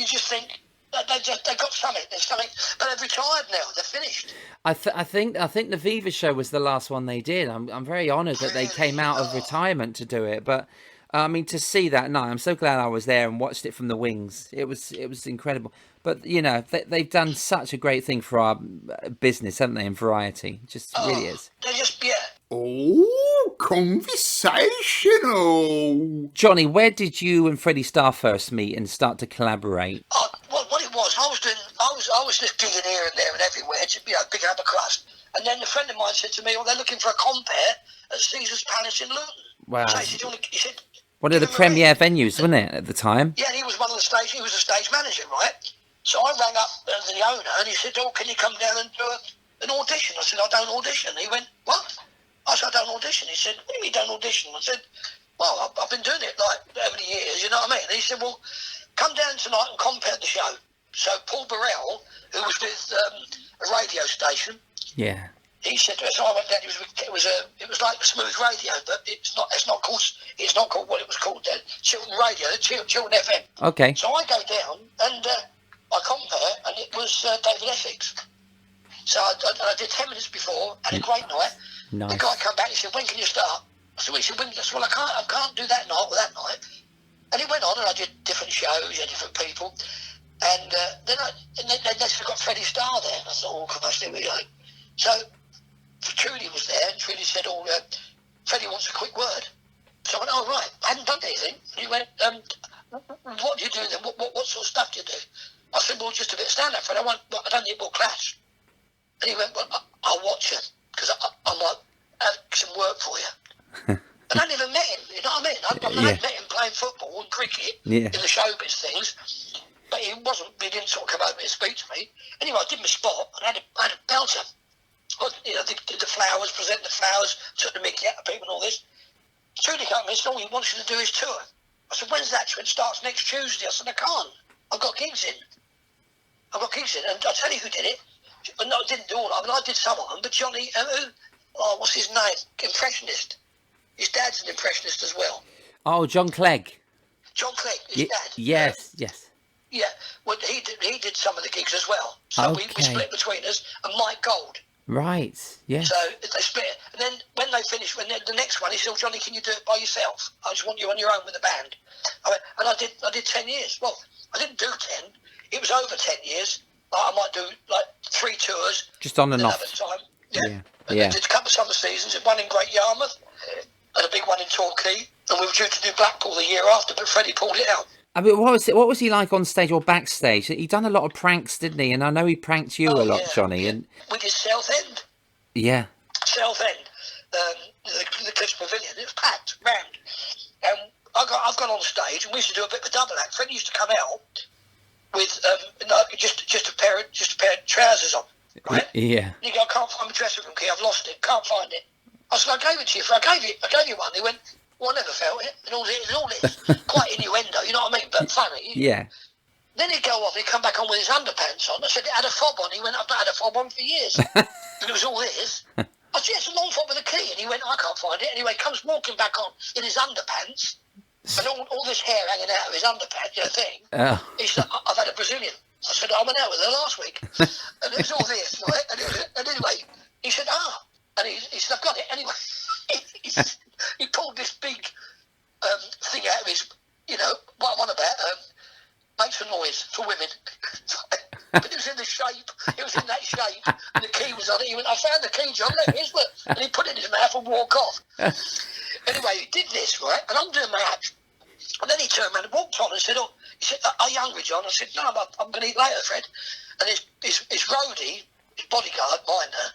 just think that they got something. There's something, but they've retired now. They're finished. I think the Viva show was the last one they did. I'm very honoured that they came out of retirement to do it. But I mean, to see that night, I'm so glad I was there and watched it from the wings. It was incredible. But you know, they've done such a great thing for our business, haven't they? In variety, just really is. They just Oh, conversational. Johnny, where did you and Freddie Starr first meet and start to collaborate? What it was, I was just gigging here and there and everywhere, just picking up a crust. And then a friend of mine said to me, "Oh, they're looking for a compere at Caesar's Palace in Luton." Wow. So he said, One of the premier venues, wasn't it, at the time? Yeah, and he was one of the stage. He was a stage manager, right? So I rang up the owner, and he said, "Oh, can you come down and do an audition?" I said, "I don't audition." He went, "What?" I said, "I don't audition." He said, "What do you mean you don't audition?" I said, "Well, I've been doing it like over the years, you know what I mean?" And he said, "Well, come down tonight and compare the show." So Paul Burrell, who was with a radio station, he said to us, so I went down. It was like Smooth Radio, but it's not called what it was called then. Chiltern Radio, Chiltern FM. Okay. So I go down and I compare, and it was David Essex. So I did 10 minutes before, had a great night. Nice. The guy came back and said, "When can you start?" I said, "Well, I can't do that night or that night." And he went on, and I did different shows, different people. And then they got Freddie Starr there. And I thought, "Oh, Christ, here we go." So Trudy was there, and Trudy said, "Oh, Freddie wants a quick word." So I went, "Oh, right, I hadn't done anything." And he went, "What do you do then? What sort of stuff do you do?" I said, "Well, just a bit of stand-up, Fred. I don't think we'll clash." And he went, "Well, I'll watch you, because I might have some work for you." And I never met him, you know what I mean? I'd met him playing football and cricket in the showbiz things, but he didn't sort of come over and speak to me. Anyway, I did my spot, and I had a belter. Did the flowers, present the flowers, took the mickey out of people and all this. Trudy came and said, "Oh, he wants you to do his tour." I said, "When's that?" She went, "It starts next Tuesday." I said, "I can't. I've got gigs in. And I'll tell you who did it. No, I didn't do all of them. I did some of them, but Johnny, what's his name? Impressionist. His dad's an impressionist as well. Oh, John Clegg. John Clegg, his dad. Yes. Yeah, well, he did some of the gigs as well. So we split between us, and Mike Gold. Right, yeah. So they split it. And then when they finished, the next one, he said, "Johnny, can you do it by yourself? I just want you on your own with a band." And I did 10 years. Well, I didn't do 10. It was over 10 years. I might do like 3 tours. Just on and off. Time. Yeah. I did a couple of summer seasons, one in Great Yarmouth, and a big one in Torquay. And we were due to do Blackpool the year after, but Freddie pulled it out. I mean, what was he like on stage or backstage? He done a lot of pranks, didn't he? And I know he pranked you a lot, Johnny. And we did Southend. Yeah. Southend, the Cliffs Pavilion. It was packed, round. And I've gone on stage, and we used to do a bit of a double act. Freddie used to come out with just a pair of trousers on, right? Yeah. And he go, "I can't find my dressing room key. I've lost it. Can't find it." I said, "I gave it to you. I gave you one." He went, "Well, I never felt it." And all this quite innuendo, you know what I mean? But funny. Yeah. Then he'd go off. He'd come back on with his underpants on. I said, "It had a fob on." He went, "I've not had a fob on for years." And it was all this. I said, "It's a long fob with a key." And he went, "I can't find it." Anyway, comes walking back on in his underpants. And all this hair hanging out of his underpants, thing. Oh. He said, "I've had a Brazilian." I said, "I went out with her last week." And it was all this, right? And anyway, he said, and he said, "I've got it." Anyway, he pulled this big thing out of his, what I'm on about, makes a noise for women. But it was in the shape, that shape, and the key was on it. He went, "I found the key, John, look, here's look." And he put it in his mouth and walked off. Anyway, he did this, right, and I'm doing my act. And then he turned around and walked on and said, he said, "Are you hungry, John?" I said, "No, I'm going to eat later, Fred." And his roadie, his bodyguard, Minder,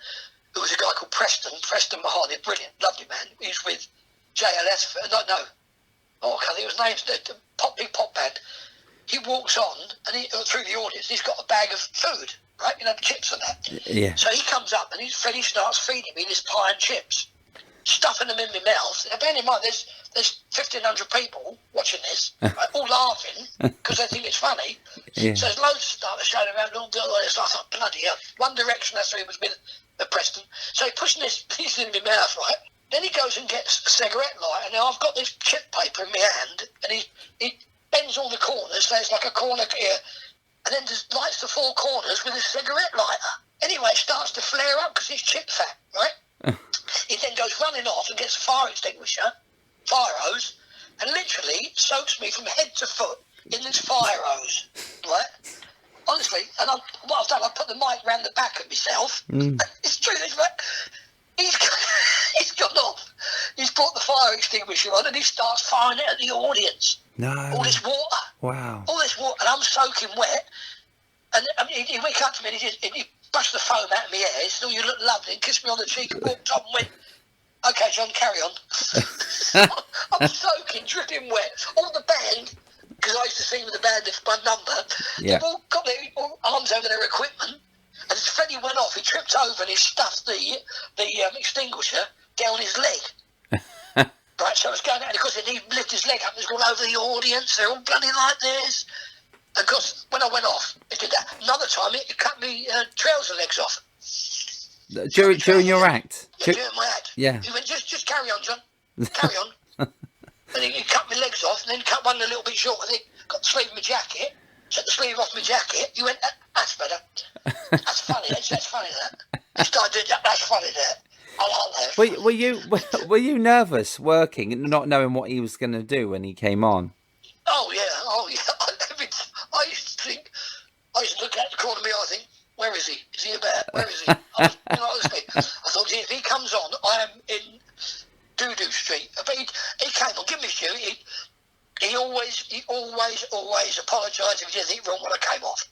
who was a guy called Preston Mahoney, a brilliant, lovely man. He was with JLS, I can't think of his name, the big pop band. He walks on, and through the audience, he's got a bag of food, right, chips and that. Yeah. So he comes up, and Freddie starts feeding me this pie and chips, stuffing them in my mouth. Now, bear in mind, there's 1,500 people watching this, right, all laughing, because they think it's funny. Yeah. So there's loads of stuff showing around, all this. I thought, bloody hell. One Direction, that's who he was with, Preston. So he's pushing this piece in my mouth, right? Then he goes and gets a cigarette lighter. Now I've got this chip paper in my hand, and bends all the corners, so it's like a corner here, and then just lights the four corners with a cigarette lighter. Anyway, it starts to flare up because it's chip fat, right? He then goes running off and gets a fire extinguisher, fire hose, and literally soaks me from head to foot in this fire hose, right? Honestly, and what I've done, I put the mic round the back of myself. It's true, right? He's gone off. He's brought the fire extinguisher on and he starts firing it at the audience. No. All this water. Wow. All this water, and I'm soaking wet. And I mean, he went up to me and he brushed the foam out of my hair. He said, "Oh, you look lovely," and kissed me on the cheek and walked up and went, "Okay, John, carry on." I'm soaking, dripping wet. All the band, because I used to sing with the band, if my number, they've all got their arms over their equipment. And as Freddie went off, he tripped over and he stuffed the extinguisher down his leg. Right, so it was going out, and of course, he lifted his leg up, and it was all over the audience. They're all bloody like this. And of course, when I went off, it did that. Another time, it cut me trouser legs off. During your act? Yeah, during my act. Yeah. He went, just carry on, John. Carry on. And he cut my legs off, and then cut one a little bit short, and then got the sleeve of my jacket, took the sleeve off my jacket. He went, "That's better. That's funny. That's funny, that." He started doing that. "That's funny, that. I like that." Were you nervous working and not knowing what he was going to do when he came on? Oh yeah. I used to look at the corner of my eye and think, "Where is he? Is he about? Where is he?" Honestly, I thought, if he comes on, I am in Doo-Doo Street. But he came on. Give me a shoe. He always apologised if he did anything wrong when I came off.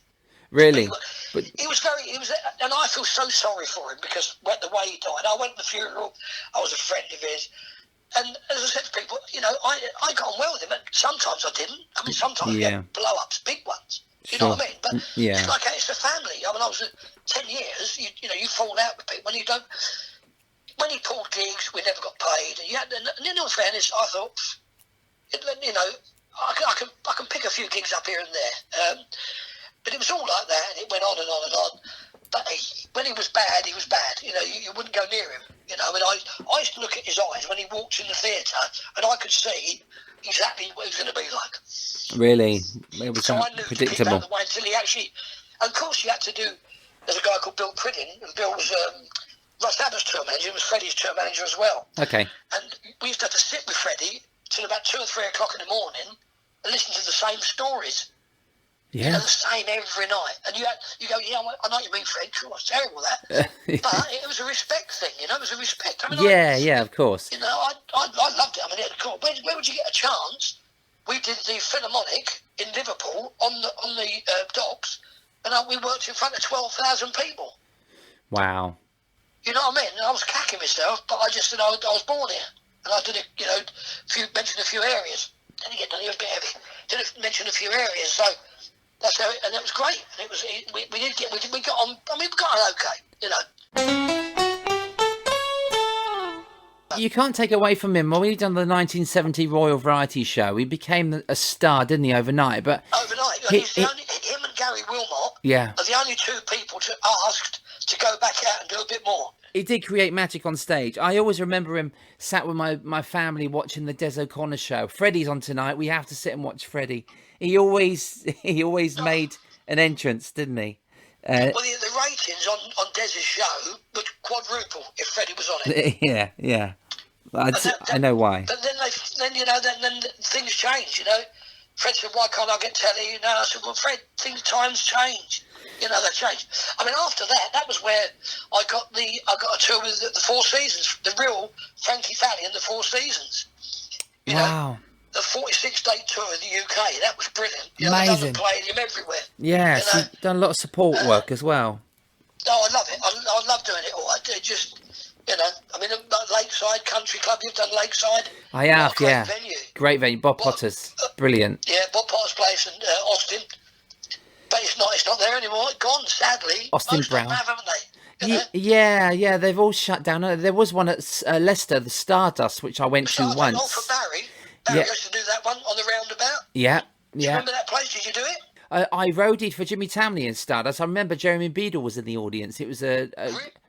Really? He was, and I feel so sorry for him because the way he died. I went to the funeral. I was a friend of his, and as I said to people, I got on well with him. And sometimes I didn't. I mean, sometimes you get blow-ups, big ones. You know what I mean? But it's like it's a family. I mean, I was 10 years. You fall out with people, and you don't. When he pulled gigs, we never got paid. And in all fairness, I thought, I can pick a few gigs up here and there. But it was all like that, and it went on and on and on. But when he was bad, he was bad. You wouldn't go near him. And I used to look at his eyes when he walked in the theatre, and I could see exactly what he was going to be like. Really? It was so I knew predictable. To keep out of the way until he actually... And of course, you had to do... There's a guy called Bill Priddin, and Bill was Russ Abbott's tour manager, he was Freddie's tour manager as well. Okay. And we used to have to sit with Freddie till about 2 or 3 o'clock in the morning and listen to the same stories. Yeah. The same every night. And you go, "Yeah, I know what you mean, Fred. Sure, it's terrible, that." But it was a respect thing, it was a respect. I mean, yeah, of course. I loved it. I mean, where would you get a chance? We did the Philharmonic in Liverpool on the docks, and we worked in front of 12,000 people. Wow. You know what I mean? And I was cacking myself, but I just said I was born here, and I did mention a few areas. Then you get done, it was a bit heavy. Didn't mention a few areas, so. That's how and it was great. And it was we got on. I mean, we got on okay, You can't take away from him. When he done the 1970 Royal Variety Show, he became a star, didn't he, overnight? But overnight, him and Gary Wilmot are the only 2 people asked to go back out and do a bit more. He did create magic on stage. I always remember him sat with my family watching the Des O'Connor show. Freddie's on tonight. We have to sit and watch Freddie. He always made an entrance, didn't he? Well, the ratings on Des's show would quadruple if Freddie was on it. Yeah. I know why. But then things change. Fred said, "Why can't I get telly?" I said, "Well, Fred, times change. They change." I mean, after that was where I got a tour with the Four Seasons, the real Frankie Valli and the Four Seasons. Wow. The 46-day tour of the UK, that was brilliant. Amazing. Playing him everywhere. Yeah, so you've done a lot of support work as well. Oh, I love it. I love doing it all. I just, I mean, Lakeside Country Club, you've done Lakeside. I have, great venue. Great venue. Bob Potter's, brilliant. Yeah, Bob Potter's place in Austin. But it's not there anymore. It's gone, sadly. Austin Most Brown. Have, haven't they? Yeah, they've all shut down. There was one at Leicester, the Stardust, which I went to once. Oh, for Barry. Barry used to do that one on the roundabout. Yeah. Do you remember that place? Did you do it? I roadied for Jimmy Tamley in Stardust. I remember Jeremy Beadle was in the audience. It was a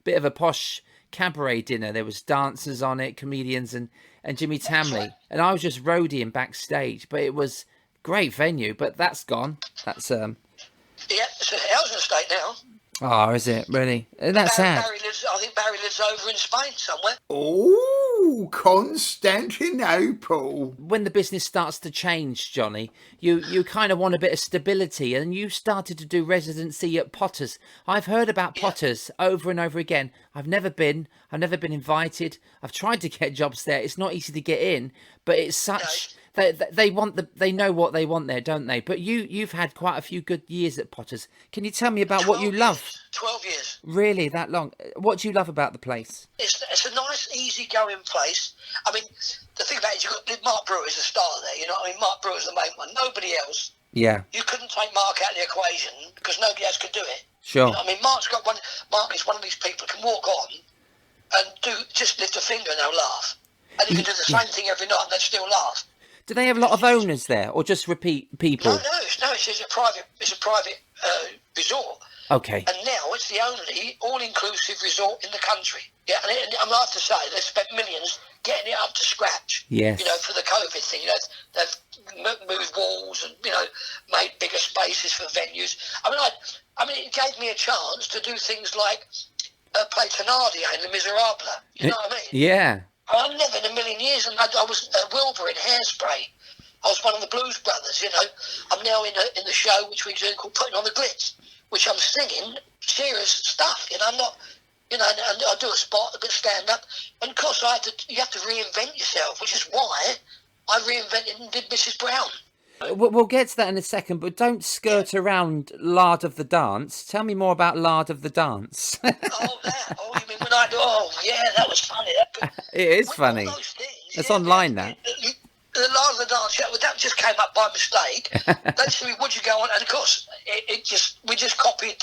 bit of a posh cabaret dinner. There was dancers on it, comedians and Jimmy Tamley. And I was just roadieing backstage, but it was great venue, but that's gone. That's Yeah, it's a housing estate now. Oh, is it really? That's sad. I think Barry lives over in Spain somewhere. Oh, Constantinople. When the business starts to change, Johnny, you kind of want a bit of stability, and you started to do residency at Potters. I've heard about Potters over and over again. I've never been invited. I've tried to get jobs there. It's not easy to get in, but it's such they know what they want there, don't they? But you've had quite a few good years at Potters. Can you tell me about what you love? 12 years. Really, that long? What do you love about the place? It's a nice, easy-going place. I mean, the thing about it is you've got Mark Brewer's a star there, you know what I mean? Mark Brewer's the main one. Nobody else. Yeah. You couldn't take Mark out of the equation because nobody else could do it. Sure. You know what I mean, Mark is one of these people who can walk on and just lift a finger and they'll laugh. And he can do the same thing every night and they'd still laugh. Do they have a lot of owners there, or just repeat people? No, it's a private resort. Okay. And now it's the only all-inclusive resort in the country. Yeah, and I have to say, they've spent millions getting it up to scratch. Yes. You know, for the COVID thing. You know, they've moved walls and, you know, made bigger spaces for venues. I mean, it gave me a chance to do things like play Thénardier in Les Miserables. You know what I mean? Yeah. I never in a million years, and I was Wilbur in Hairspray. I was one of the Blues Brothers, you know. I'm now in the show which we're doing called Putting on the Glitz, which I'm singing serious stuff, you know. I'm not, you know, and I do a spot, a bit of stand-up, and of course you have to reinvent yourself, which is why I reinvented and did Mrs. Brown. We'll get to that in a second, but don't skirt around Lard of the Dance. Tell me more about Lard of the Dance. You mean when I do? Oh, yeah, that was funny. It is funny. It's online now. The Lard of the Dance, that just came up by mistake. They said, would you go on? And of course, we just copied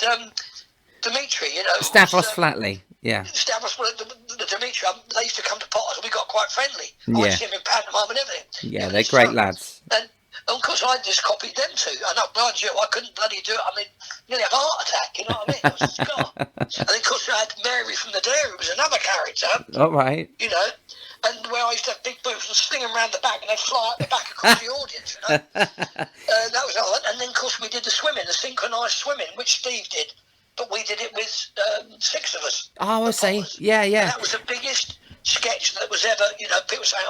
Dimitri, you know. Stavros Flatley, yeah. Stavros, the Dimitri, they used to come to Potters and we got quite friendly. I went to see him in pantomime and everything. Yeah, they're great lads. And of course, I just copied them too. And mind you, I couldn't bloody do it. I mean, nearly have a heart attack, you know what I mean? It was a scar. And then, of course, I had Mary from the Dairy, who was another character. All right. You know, and where I used to have big booths and sling them around the back and they'd fly out the back across the audience, you know. That was odd. And then, of course, we did the swimming, the synchronised swimming, which Steve did. But we did it with 6 of us. Oh, I see. Yeah. And that was the biggest sketch that was ever, you know, people saying,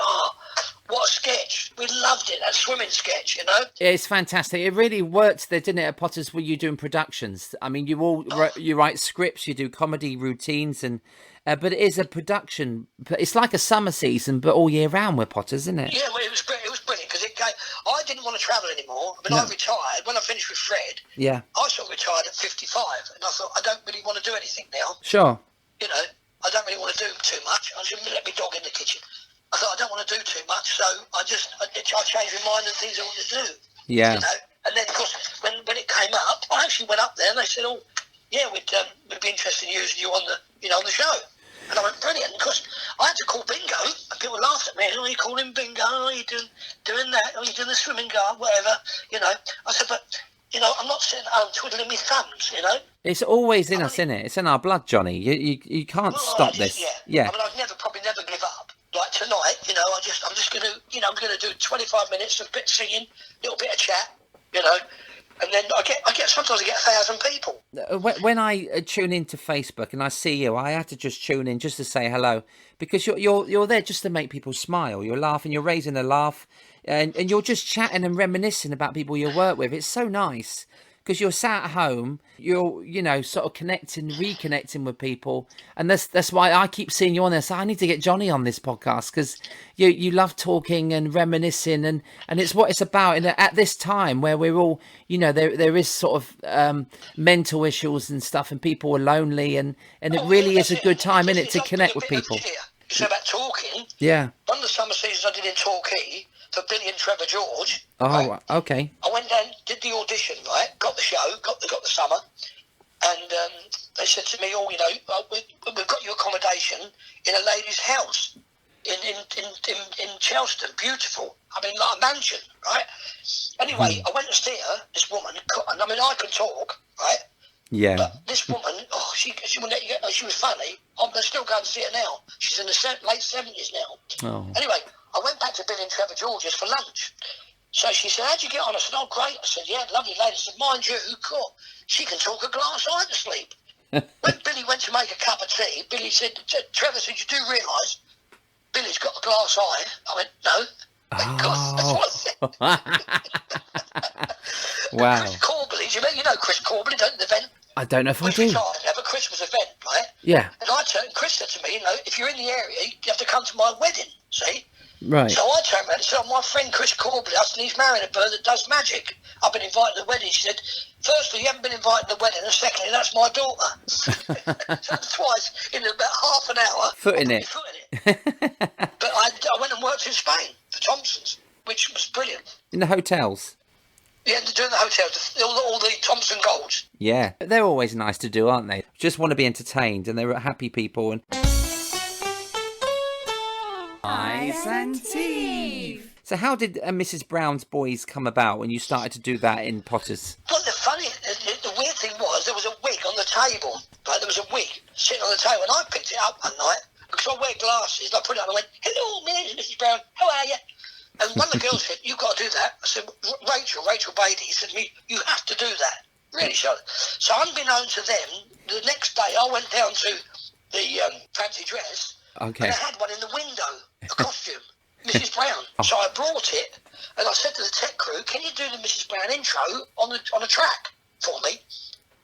what a sketch. We loved it, that swimming sketch, you know. It's fantastic. It really worked there, didn't it, at Potters, were you doing productions? I mean, you write scripts, you do comedy routines, and but it is a production. It's like a summer season, but all year round with Potters, isn't it? Yeah, well, it was brilliant because I didn't want to travel anymore. I mean, I retired. When I finished with Fred, I sort of retired at 55, and I thought, I don't really want to do anything now. Sure. You know, I don't really want to do too much. I just let my dog in the kitchen. I thought I don't want to do too much, so I changed my mind and things I want to do. Yeah. You know? And then, of course, when it came up, I actually went up there and they said, "Oh, yeah, we'd be interested in using you on the show." And I went, "Brilliant." And of course, I had to call Bingo, and people laughed at me. "Oh, you calling Bingo? Oh, you doing that? Oh, you doing the swimming guard? Whatever." You know, I said, "But you know, I'm not sitting at home twiddling my thumbs. You know." It's always in us, isn't it? It's in our blood, Johnny. You can't stop this. Yeah. I mean, I'd probably never give up. Like tonight, you know, I'm just going to, you know, I'm going to do 25 minutes of a bit of singing, a little bit of chat, you know, and then sometimes I get 1,000 people. When I tune into Facebook and I see you, I have to just tune in just to say hello, because you're there just to make people smile. You're laughing, you're raising a laugh, and you're just chatting and reminiscing about people you work with. It's so nice. Because you're sat at home, you're, you know, sort of reconnecting with people. And that's why I keep seeing you on there. So I need to get Johnny on this podcast, because you love talking and reminiscing. And it's what it's about. And at this time where we're all, you know, there is sort of mental issues and stuff, and people are lonely. And it really is a good time, isn't it, to connect with people. You said about talking. Yeah. One of the summer seasons I did in Torquay for Billy and Trevor George. Oh, right? Okay. I went down, did the audition, right? Got the show, got the summer, and they said to me, "Oh, you know, we've got you accommodation in a lady's house in Chelsea. Beautiful. I mean, like a mansion, right?" Anyway, I went to see her, this woman, and I mean, I can talk, right? Yeah. But this woman, she wouldn't let you get. She was funny. I'm still going to see her now. She's in the late 70s now. Oh. Anyway, I went back to Billy and Trevor George's for lunch. So she said, how'd you get on? I said, oh, great. I said, yeah, lovely lady. I said, mind you, cool. She can talk a glass eye to sleep. When Billy went to make a cup of tea, Billy said, Trevor said, you do realise Billy's got a glass eye? I went, no. Thank God. That's what I said. Wow. Chris Corbally, you know Chris Corbally, don't the event? I don't know if I We do. tried to have a Christmas event, right? Yeah. And Chris said to me, if you're in the area, you have to come to my wedding, see? Right. So I turned around and said, my friend Chris Corbally, I said, he's marrying a bird that does magic. I've been invited to the wedding. She said, firstly, you haven't been invited to the wedding, and secondly, that's my daughter. So twice in about half an hour. Footing it. But I went and worked in Spain for Thompson's, which was brilliant. In the hotels? Yeah, doing the hotels, all the Thompson Golds. Yeah. They're always nice to do, aren't they? Just want to be entertained, and they're happy people. And Ice and Teeth. So how did Mrs. Brown's Boys come about when you started to do that in Potters? Well, the weird thing was there was a wig on the table. Right, there was a wig sitting on the table, and I picked it up one night because I wear glasses. And I put it on and I went, hello, my name's Mrs. Brown. How are you? And one of the girls said, you've got to do that. I said, Rachel Beatty. He said to me, you have to do that. Really, so unbeknown to them, the next day I went down to the fancy dress. Okay. And I had one in the window, a costume, Mrs. Brown. So I brought it, and I said to the tech crew, can you do the Mrs. Brown intro on the track for me?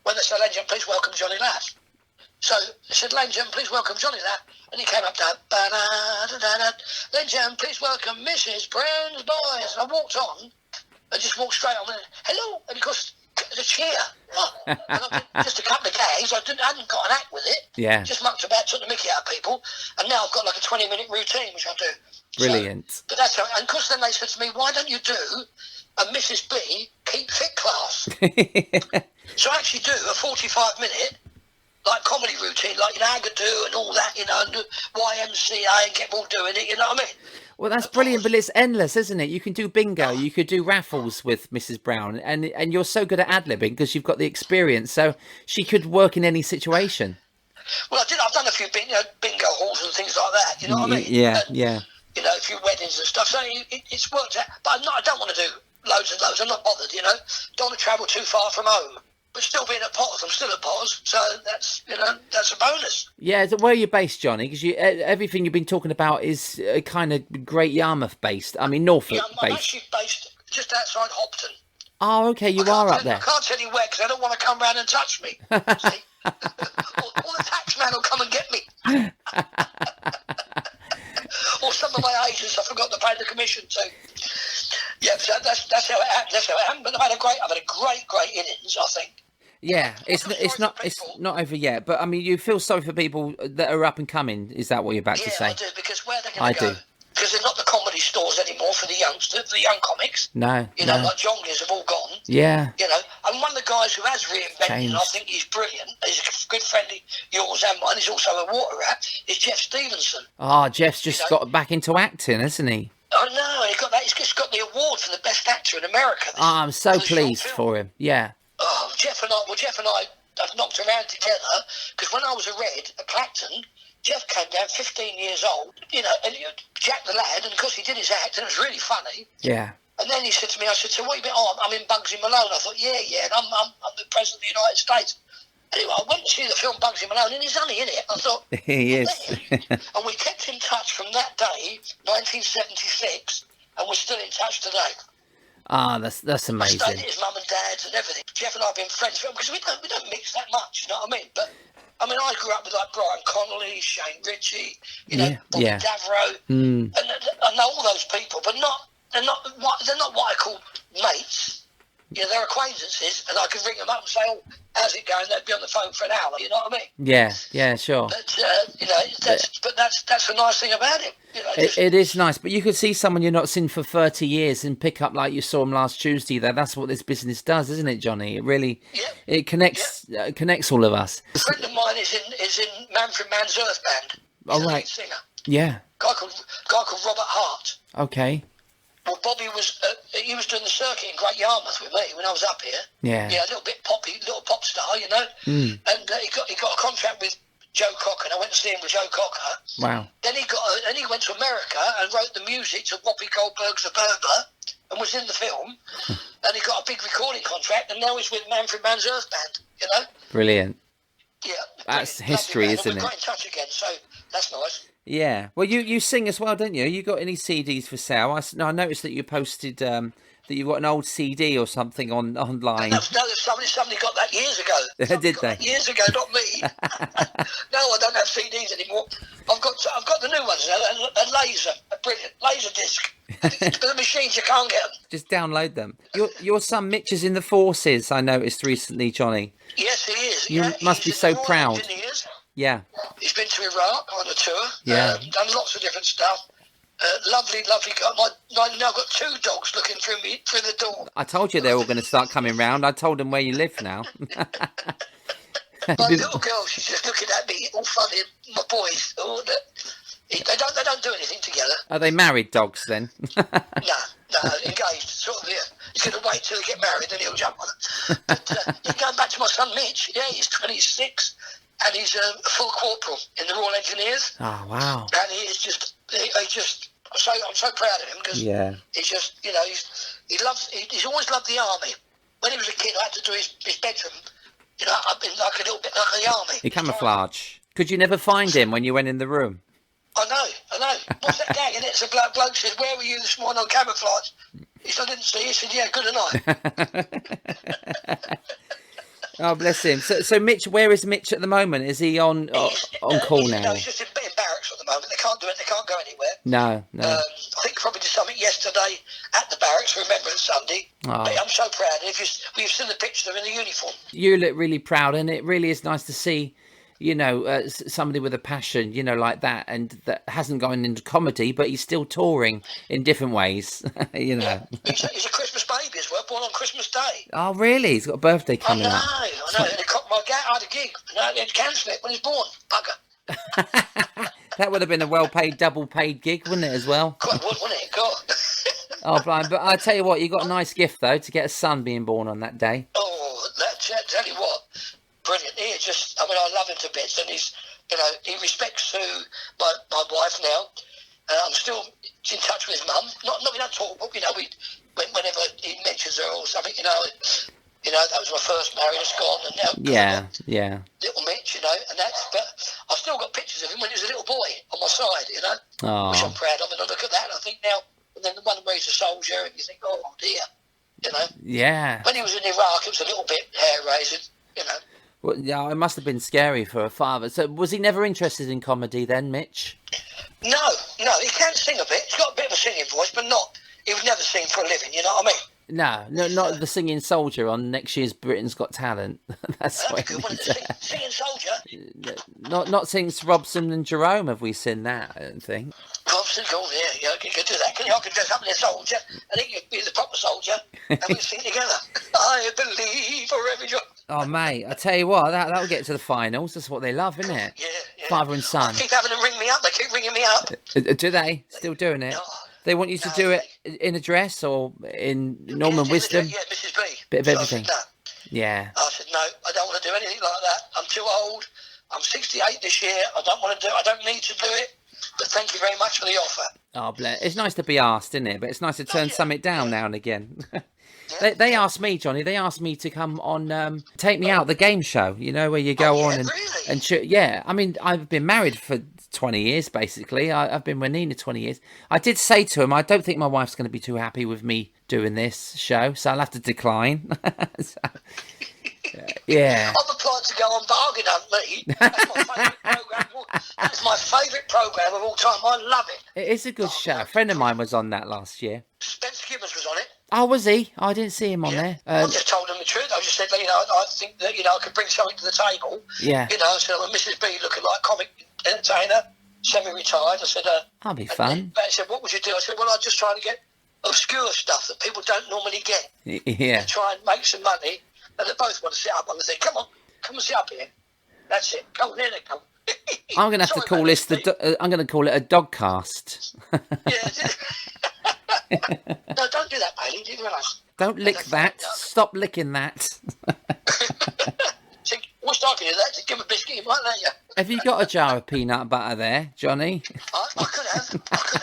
When they said, ladies and gentlemen, please welcome Johnny Laff. So I said, ladies and gentlemen, please welcome Johnny Laff. And he came up there, ladies and gentlemen, please welcome Mrs. Brown's Boys. And I walked on, I just walked straight on, and hello, and of course, the cheer. Oh, and just a couple of gags. I hadn't got an act with it. Yeah. Just mucked about, took the mickey out of people, and now I've got like a 20-minute routine, which I do. Brilliant. So, but that's how, and of course then they said to me, why don't you do a Mrs. B Keep Fit class? So I actually do a 45-minute like comedy routine, like Agadoo and all that, and YMCA and get all doing it, you know what I mean? Well, that's brilliant, but it's endless, isn't it? You can do bingo, you could do raffles with Mrs. Brown, and you're so good at ad-libbing because you've got the experience, so she could work in any situation. Well, I've done a few bingo halls and things like that, you know what I mean? Yeah, and, yeah. You know, a few weddings and stuff, so it's worked out. But I don't want to do loads and loads, I'm not bothered, you know? Don't want to travel too far from home. But still being at Potters, I'm still at Potters, so that's a bonus. Yeah, where are you based, Johnny? Because everything you've been talking about is kind of Great Yarmouth based. I mean, Norfolk based. I'm actually based just outside Hopton. Oh, okay, you are up there. I can't tell you where because I don't want to come round and touch me. See? or the tax man will come and get me. Or some of my agents I forgot to pay the commission to. Yeah, so that's how it happened. That's how it happened. But I've had a great innings, I think. Yeah, it's not over yet. But I mean, you feel sorry for people that are up and coming. Is that what you're about to say? Yeah, I do, because where they're going to go? Because they're not the comedy stores anymore for the youngsters, the young comics. No, you know, like Jonglies have all gone. Yeah. You know, and one of the guys who has reinvented, and I think he's brilliant, he's a good friend of yours and mine, he's also a water rat, is Jeff Stevenson. Oh, Jeff's just got back into acting, hasn't he? Oh no, he's just got the award for the best actor in America. I'm so pleased for him. Yeah. Oh, Jeff and I have knocked around together because when I was a Red at Clacton, Jeff came down 15 years old, you know, and Jack the Lad, and of course he did his act, and it was really funny. Yeah. And then he said to me, I said, so what you been? Oh, I'm in Bugsy Malone. I thought, yeah, and I'm the President of the United States. Anyway, I went to see the film Bugsy Malone, and he's only in it. I thought, he is. And we kept in touch from that day, 1976, and we're still in touch today. Ah, that's amazing. I stayed at his mum and dad's and everything. Jeff and I have been friends because we don't mix that much, you know what I mean? But I mean, I grew up with like Brian Connolly, Shane Ritchie, you know, Bobby Davro, and I know all those people, but they're not what I call mates. You know, they're acquaintances, and I can ring them up and say, "Oh, how's it going?" They'd be on the phone for an hour. You know what I mean? Yeah, sure. But you know, that's the nice thing about it. You know, it is nice, but you could see someone you're not seen for 30 years and pick up like you saw him last Tuesday. That's what this business does, isn't it, Johnny? It really it connects all of us. A friend of mine is in Manfred Mann's Earth Band. He's a lead singer. Yeah. Guy called Robert Hart. Okay. Well, Bobby was doing the circuit in Great Yarmouth with me when I was up here. Yeah. Yeah, a little bit poppy, little pop star, you know. And he got a contract with Joe Cocker, and I went to see him with Joe Cocker. Wow. Then he went to America and wrote the music to Whoopi Goldberg's The Burglar and was in the film. And he got a big recording contract, and now he's with Manfred Mann's Earth Band, you know? Brilliant. Yeah. That's brilliant, history, lovely band. isn't And it? we've got in touch again, so that's nice. Yeah. Well, you sing as well, don't you? You got any CDs for sale? I noticed that you posted that you've got an old CD or something online. No, somebody got that years ago. Did they? Years ago, not me. No, I don't have CDs anymore. I've got the new ones now, a laser, a brilliant laser disc. But the machines, you can't get them. Just download them. Your son Mitch is in the forces, I noticed recently, Johnny. Yes, he is. You must be so proud. Yeah. He's been to Iraq on a tour. Yeah. Done lots of different stuff. Lovely guy. I've now got 2 dogs looking through the door. I told you they're all going to start coming round. I told them where you live now. My little girl, she's just looking at me, all funny. My boys, they don't do anything together. Are they married dogs then? No, engaged. Sort of, yeah. He's going to wait till they get married, then he'll jump on it. But going back to my son Mitch, yeah, he's 26, and he's a full corporal in the Royal Engineers. Oh, wow. And he is just, I'm so proud of him because he's just, you know, he's always loved the army. When he was a kid, I had to do his bedroom, you know, I've been like a little bit like the army. He camouflage. Could you never find him when you went in the room? I know. What's that gag? And it's a bloke says, "Where were you this morning on camouflage?" He said, "I didn't see you." He said, "Yeah, good enough." Oh, bless him. So Mitch, where is Mitch at the moment? Is he on call now? No, he's just in barracks at the moment. They can't do it. They can't go anywhere. No. I think he probably did something yesterday at the barracks for Remembrance Sunday. Oh. But I'm so proud. We've seen the picture of him in the uniform. You look really proud, and it really is nice to see, you know, somebody with a passion, you know, like that, and that hasn't gone into comedy, but he's still touring in different ways, you know. Yeah. He's a Christmas baby as well, born on Christmas Day. Oh, really? He's got a birthday coming up. I know. And I had a gig, and I had to cancel it when he's born. Bugger. That would have been a well-paid, double-paid gig, wouldn't it, as well? Quite would, wouldn't it? God. Oh, Brian, but I tell you what, you got a nice gift, though, to get a son being born on that day. Oh, tell you what. Brilliant. He is just, I mean, I love him to bits, and he's, you know, he respects Sue, my wife now. I'm still in touch with his mum. Not we don't talk, but, you know, whenever he mentions her or something, you know, that was my first marriage, it's gone, and now little Mitch, you know, and that's, but I've still got pictures of him when he was a little boy on my side, you know, which I'm proud of, and I look at that and I think now, and then the one where he's a soldier, and you think, oh dear, you know. Yeah. When he was in Iraq, it was a little bit hair-raising, you know. Well, yeah, it must have been scary for a father. So was he never interested in comedy then, Mitch? No, he can sing a bit. He's got a bit of a singing voice, but he would never sing for a living, you know what I mean? No, not the singing soldier on next year's Britain's Got Talent. That's that'd be good, wouldn't it? Singing soldier. Not sings Robson and Jerome. Have we seen that? I don't think. Robson, yeah, you could do that. I could dress up in a soldier, and he could be the proper soldier, and we'd sing together. I believe for every job. Oh, mate, I tell you what, that'll get to the finals. That's what they love, isn't it? Yeah. Father and son. I keep having them ring me up. They keep ringing me up. Do they? Still doing it? No. They want you to do it in a dress or in Norman Wisdom? Yeah, Mrs. B. Bit of everything. I said, no. Yeah. I said, no, I don't want to do anything like that. I'm too old. I'm 68 this year. I don't need to do it. But thank you very much for the offer. Oh, bless. It's nice to be asked, isn't it? But it's nice to turn something down now and again. They asked me, Johnny. They asked me to come on, Take Me Out, the game show. You know, where you go on and really? yeah. I mean, I've been married for 20 years basically. I've been with Nina 20 years. I did say to him, I don't think my wife's going to be too happy with me doing this show, so I'll have to decline. Yeah. I've applied to go on Bargain Hunt, Lee. That's my favourite programme of all time. I love it. It is a good show. A friend of mine was on that last year. Spencer Gibbons was on it. Oh, was he? I didn't see him on there. I just told him the truth. I just said, you know, I think that, you know, I could bring something to the table. Yeah. You know, so I'm Mrs. B looking like a comic entertainer, semi-retired. I said, that'll be fun. But he said, what would you do? I said, well, I'm just trying to get obscure stuff that people don't normally get. Yeah. And try and make some money. And they both want to sit up on the thing. Come and sit up here. That's it. Come on, here they come. I'm going to have to call this I'm going to call it a dog cast. Yeah. No, don't do that, Bailey. Do you realise? Don't lick that. Stop licking that. What's I can do that? To give him a biscuit, you might let you. Have you got a jar of peanut butter there, Johnny? I could have. I could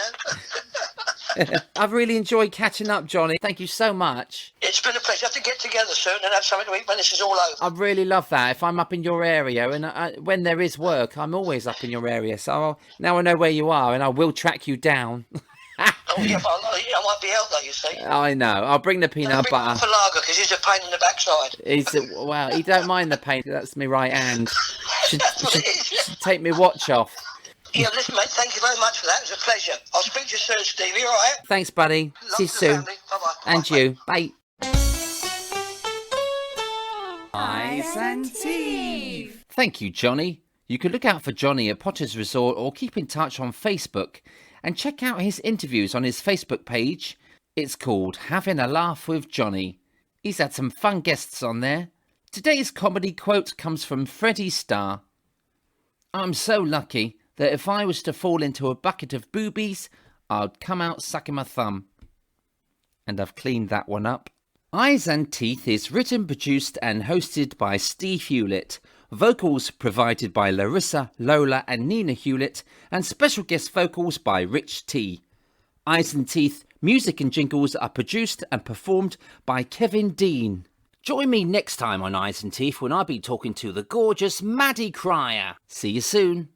have. I've really enjoyed catching up, Johnny. Thank you so much. It's been a pleasure. Have to get together soon and have something to eat when this is all over. I really love that. If I'm up in your area, and when there is work, I'm always up in your area. So now I know where you are, and I will track you down. Oh, yeah, but I might be out there, you see. I know. I'll bring the peanut butter. For lager, because he's a pain in the backside. Well, he don't mind the pain. That's my right hand. Should take my watch off. Yeah, listen, mate, thank you very much for that. It was a pleasure. I'll speak to you soon, Stevie, all right? Thanks, buddy. See you soon. Bye-bye. And you. Bye. Eyes and teeth. Thank you, Johnny. You can look out for Johnny at Potter's Resort or keep in touch on Facebook and check out his interviews on his Facebook page. It's called Having a Laugh with Johnny. He's had some fun guests on there. Today's comedy quote comes from Freddie Starr. I'm so lucky that if I was to fall into a bucket of boobies, I'd come out sucking my thumb. And I've cleaned that one up. Eyes and Teeth is written, produced and hosted by Steve Hewlett. Vocals provided by Larissa, Lola and Nina Hewlett, and special guest vocals by Rich T. Eyes and Teeth music and jingles are produced and performed by Kevin Dean. Join me next time on Eyes and Teeth when I'll be talking to the gorgeous Maddie Cryer. See you soon.